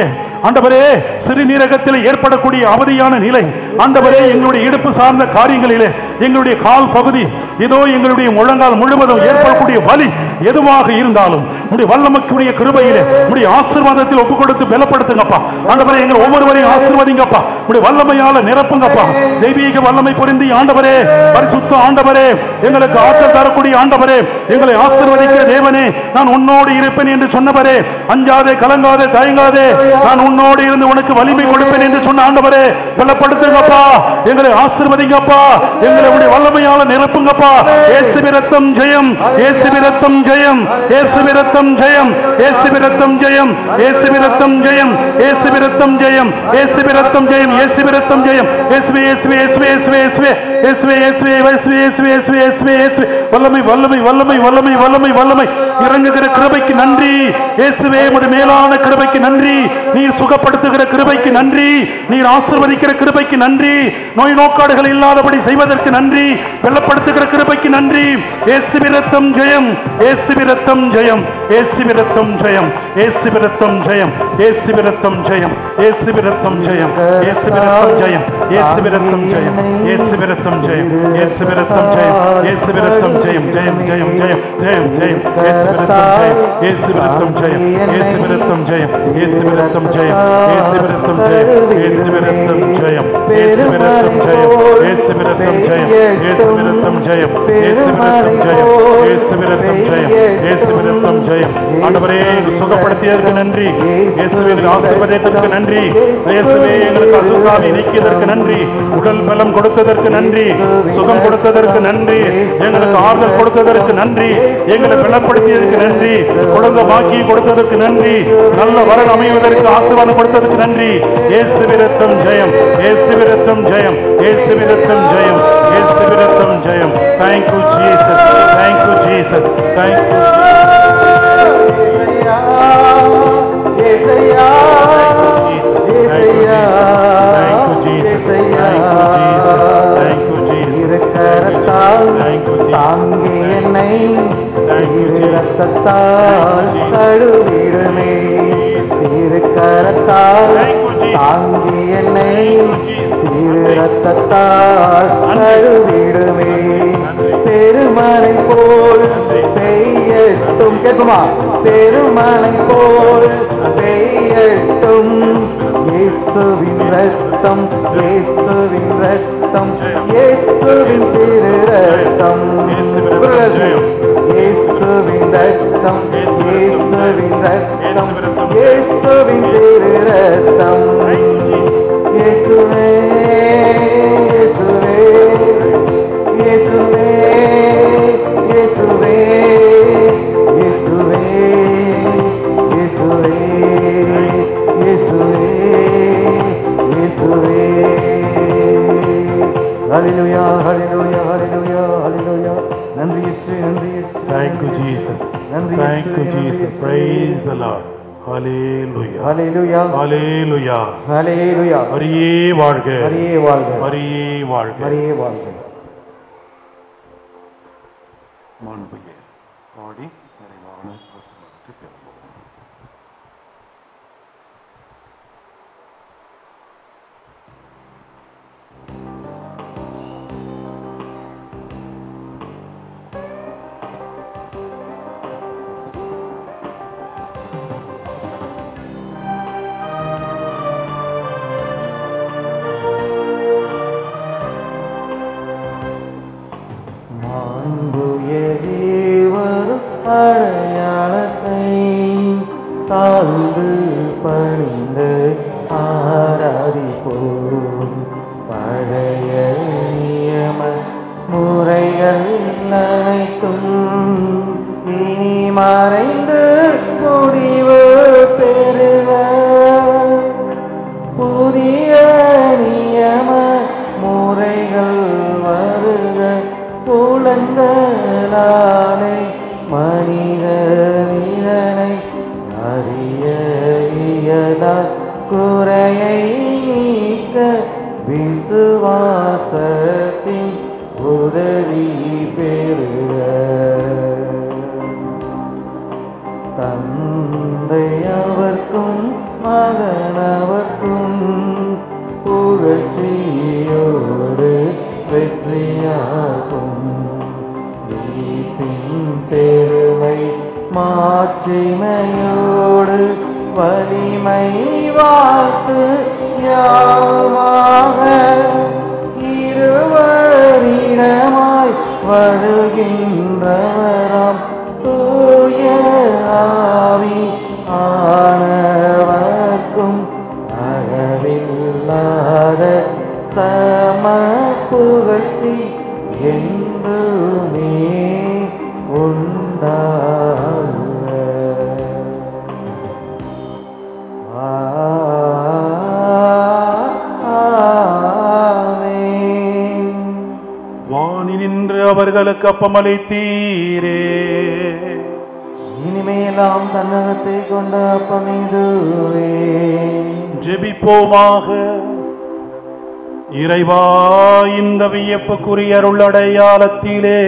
ஆண்டவரே சிறுநீரகத்தில் ஏற்படக்கூடிய அவதியான நிலை, ஆண்டவரே எங்களுடைய இடுப்பு சார்ந்த காரியங்களிலே, எங்களுடைய கால் பகுதி, இதோ எங்களுடைய முழங்கால் முழுவதும் ஏற்படக்கூடிய வலி எதுவாக இருந்தாலும் உடைய வல்லமைக்குரிய கிருபையிலே உடைய ஆசீர்வாதத்தில் ஒப்பு கொடுத்து பலப்படுத்துங்கப்பா. ஆண்டவரே எங்கள் ஒவ்வொருவரையும் ஆசீர்வதிங்கப்பா, உடைய வல்லமையால நிரப்புங்கப்பா. தெய்வீக வல்லமை பொருந்தி ஆண்டவரே, பரிசுத்த ஆண்டவரே, எங்களுக்கு ஆற்றல் தரக்கூடிய ஆண்டவரே, எங்களை ஆசீர்வதிக்கிற தேவனே, நான் உன்னோடு இருப்பேன் என்று சொன்னவரே, அஞ்சாதே கலங்காதே தயங்காதே, நான் உன்னோடு இருந்து உனக்கு வலிமை கொடுப்பேன் என்று சொன்ன ஆண்டவரே, பலப்படுத்துங்கப்பா, எங்களை ஆசீர்வதிங்கப்பா, எங்களை உடைய வல்லமையால நிரப்புங்கப்பா. இயேசுவின் இரத்தம் ஜெயம், இயேசுவின் இரத்தம் ஜெயம், இயேசுவின் இரத்தம் ஜெயம், இயேசுவின் இரத்தம் ஜெயம், இயேசுவின் இரத்தம் ஜெயம், இயேசுவின் இரத்தம் ஜெயம், இயேசுவின் இரத்தம் ஜெயம், இயேசுவின் இரத்தம் ஜெயம், இயேசுவே இயேசுவே இயேசுவே இயேசுவே இயேசுவே இயேசுவே இயேசுவே இயேசுவே இயேசுவே இயேசுவே இயேசுவே. வல்லமை வல்லமை வல்லமை வல்லமை வல்லமை வல்லமை. இறங்குகிற கிருபைக்கு நன்றி இயேசுவே, உம்முடைய மேலான கிருபைக்கு நன்றி, நீர் சுகப்படுத்துகிற கிருபைக்கு நன்றி, நீர் ஆசீர்வதிக்கிற கிருபைக்கு நன்றி, நோய் நோக்காடுகள் இல்லாதபடி செய்வதற்கு நன்றி, வெள்ளப்படுத்துகிற கிருபைக்கு நன்றி. இயேசுவின் இரத்தம் ஜெயம், இயேசுவின் இரத்தம் ஜெயம், இயேசுவின் இரத்தம் ஜெயம், இயேசுவின் இரத்தம் ஜெயம், இயேசுவின் இரத்தம் ஜெயம், இயேசுவின் இரத்தம் ஜெயம், இயேசுவின் இரத்தம் ஜெயம், இயேசுவின் இரத்தம் ஜெயம், இயேசுவின் இரத்தம் ஜெயம், இயேசுவின் இரத்தம் ஜெயம், இயேசுவின் இரத்தம் ஜெயம், ஜெயம் ஜெயம் ஜெயம் ஜெயம் ஜெயம், இயேசுவின் இரத்தம் ஜெயம், இயேசுவின் இரத்தம் ஜெயம், இயேசுவின் இரத்தம் ஜெயம், இயேசுவின் இரத்தம் ஜெயம், இயேசுவின் இரத்தம் ஜெயம், இயேசுவின் இரத்தம் ஜெயம், இயேசுவின் இரத்தம் ஜெயம், இயேசுவின் இரத்தம் ஜெயம், இயேசுவின் இரத்தம் ஜெயம், இயேசுவின் இரத்தம் ஜெயம், இயேசுவின் இரத்தம் ஜெயம், இயேசுவின் இரத்தம் ஜெயம். ஆண்டவரே சுகப்படுத்தியதற்கு நன்றி, இயேசுவின் ஆசீர்வாதத்திற்கு நன்றி, இயேசுவே எங்களுக்கு அசுத்தாவை நீக்கியதற்கு நன்றி, உடல் பலம் கொடுத்ததற்கு நன்றி, சுகம் கொடுத்ததற்கு நன்றி, எங்களுக்கு ஆறுதல் கொடுத்ததற்கு நன்றி, எங்களை பலப்படுத்தியதற்கு நன்றி, குழந்தை பாக்கி கொடுத்ததற்கு நன்றி, நல்ல வரன் அமைவதற்கு ஆசீர்வாதம் கொடுத்ததற்கு நன்றி. இயேசுவின் இரத்தம் ஜெயம், இயேசுவின் இரத்தம் ஜெயம், இயேசுவின் இரத்தம் ஜெயம், இயேசுவின் இரத்தம் ஜெயம். Thank you Jesus, thank you Jesus, thank you தாங்கி என்னை இரத்தத்தால் கழுவிடுமே, திருக்கரத்தால் தாங்கி என்னை இரத்தத்தால் கழுவிடுமே, பெருமழை போல் பெய்யட்டும், கேட்குமா, பெருமழை போல் பெய்யட்டும், இயேசுவின் இரத்தம், இயேசுவின் இரத்தம், இயேசுவின் திரு இரத்தம், இயேசுவின் இரத்தம், இயேசுவின் இரத்தம், இயேசுவின் திரு இரத்தம், இயேசுவே இயேசுவே இயேசுவே இயேசுவே இயேசுவே இயேசுவே இயேசுவே இயேசுவே. ஹல்லேலூயா ஹல்லேலூயா ஹல்லேலூயா ஹல்லேலூயா. நன்றி இயேசுவே, நன்றி இயேசுவே. Thank you Jesus, thank you Jesus, praise the Lord. Hallelujah, hallelujah, hallelujah, hallelujah. மரியே வாழ்க, மரியே வாழ்க, மரியே வாழ்க, மரியே வாழ்க. மாண்புமிகு பாடி நிறைவான வசனத்துக்கு பெறுவோம். விசுவாசத்தின் உதவி பெறுக. தந்தையவர்க்கும் மகனவர்க்கும் புகழ்ச்சியோடு வெற்றியாகும். வீட்டின் பெருமை மாட்சிமையோடு வலிமை வாழ்த்து யாவுமாக இருவரிடமாய் வருகின்றவராம் தூய ஆவி ஆனவர்க்கும் அகவில்லாத சம புகழ்ச்சி என்றுமே உண்டாக. வானினின்று அவர்களுக்கு அப்பமளித்தீரே, இனிமையெல்லாம் தன்னகத்தை கொண்ட அப்பமிதுவே. ஜெபிப்போமாக. இறைவா, இந்த வியப்புக்குரிய அருளடையாளத்திலே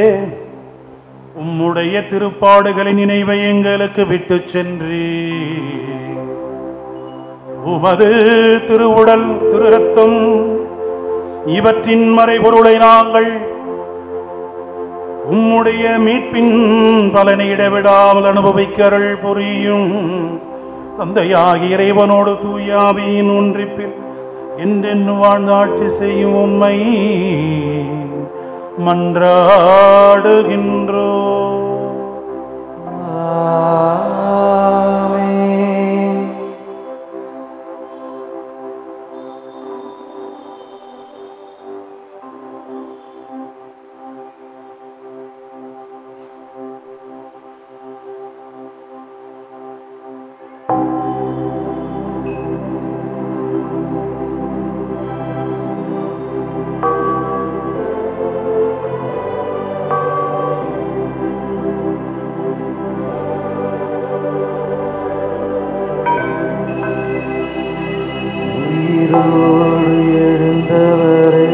உம்முடைய திருப்பாடுகளின் நினைவை எங்களுக்கு விட்டு சென்றீ. உமது திருவுடல் திரு ரத்தம் இவற்றின் மறைபொருளை நாங்கள் உம்முடைய மீட்பின் பலனை இடைவிடாமல் அனுபவிக்க அருள் புரியும். தந்தையாகிய இறைவனோடு தூயாவியின் ஒன்றிப்பில் என்றென்று வாழ்ந்து ஆட்சி செய்யும் உம்மை மன்றாடுகின்றோ. எழுந்தவரே,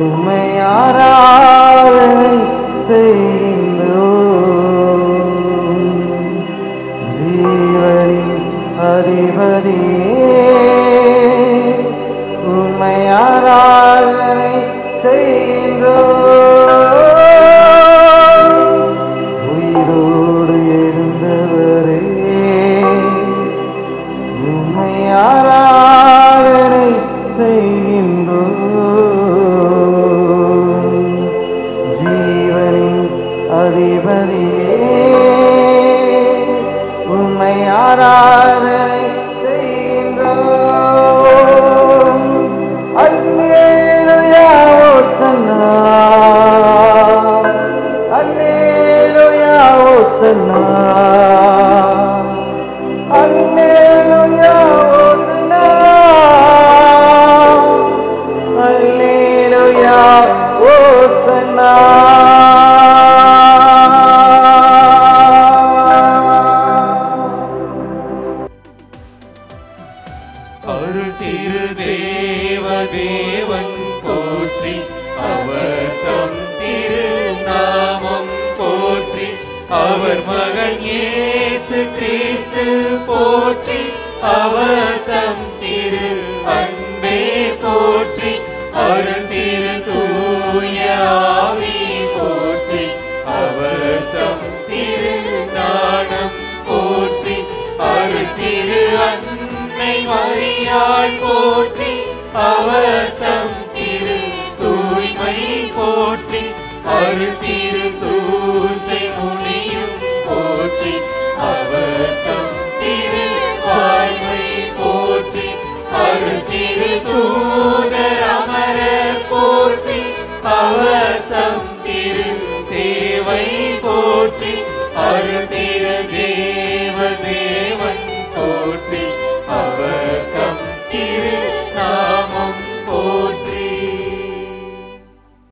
உம்மை ஆராதனை செய்கின்றோம். ஜீவனின் அதிபதியே, உம்மை ஆராதனை செய்கின்றோம். உயிரோடு எழுந்தவரே, உம்மை ஆராதனை செய்கின்றோம். ஜீவனின் அதிபதியே, உம்மை ஆராதனை செய்கின்றோம். அல்லேலூயா ஓசன்னா, அல்லேலூயா ஓசன்னா, அல்லேலூயா ஓசன்னா, அல்லேலூயா ஓசன்னா. அருள் திரு தேவ தேவன் போற்றி, அவர் தம் திரு நாமம் போற்றி, அவர் மகன் இயேசு கிறிஸ்து போற்றி, அவர் தம் திரு அன்பே போற்றி, அருள் திரு தூய ஆவி போற்றி, அவர் தம் திரு ஞானம் போற்றி, அருள் திரு அன்னை மரியாள் போற்றி, அவர் தம் திரு தூய்மை போற்றி, அருள் திரு சூசை முனியும் போற்றி, அவர் தம் திரு வாய்மை போற்றி, அருள் திரு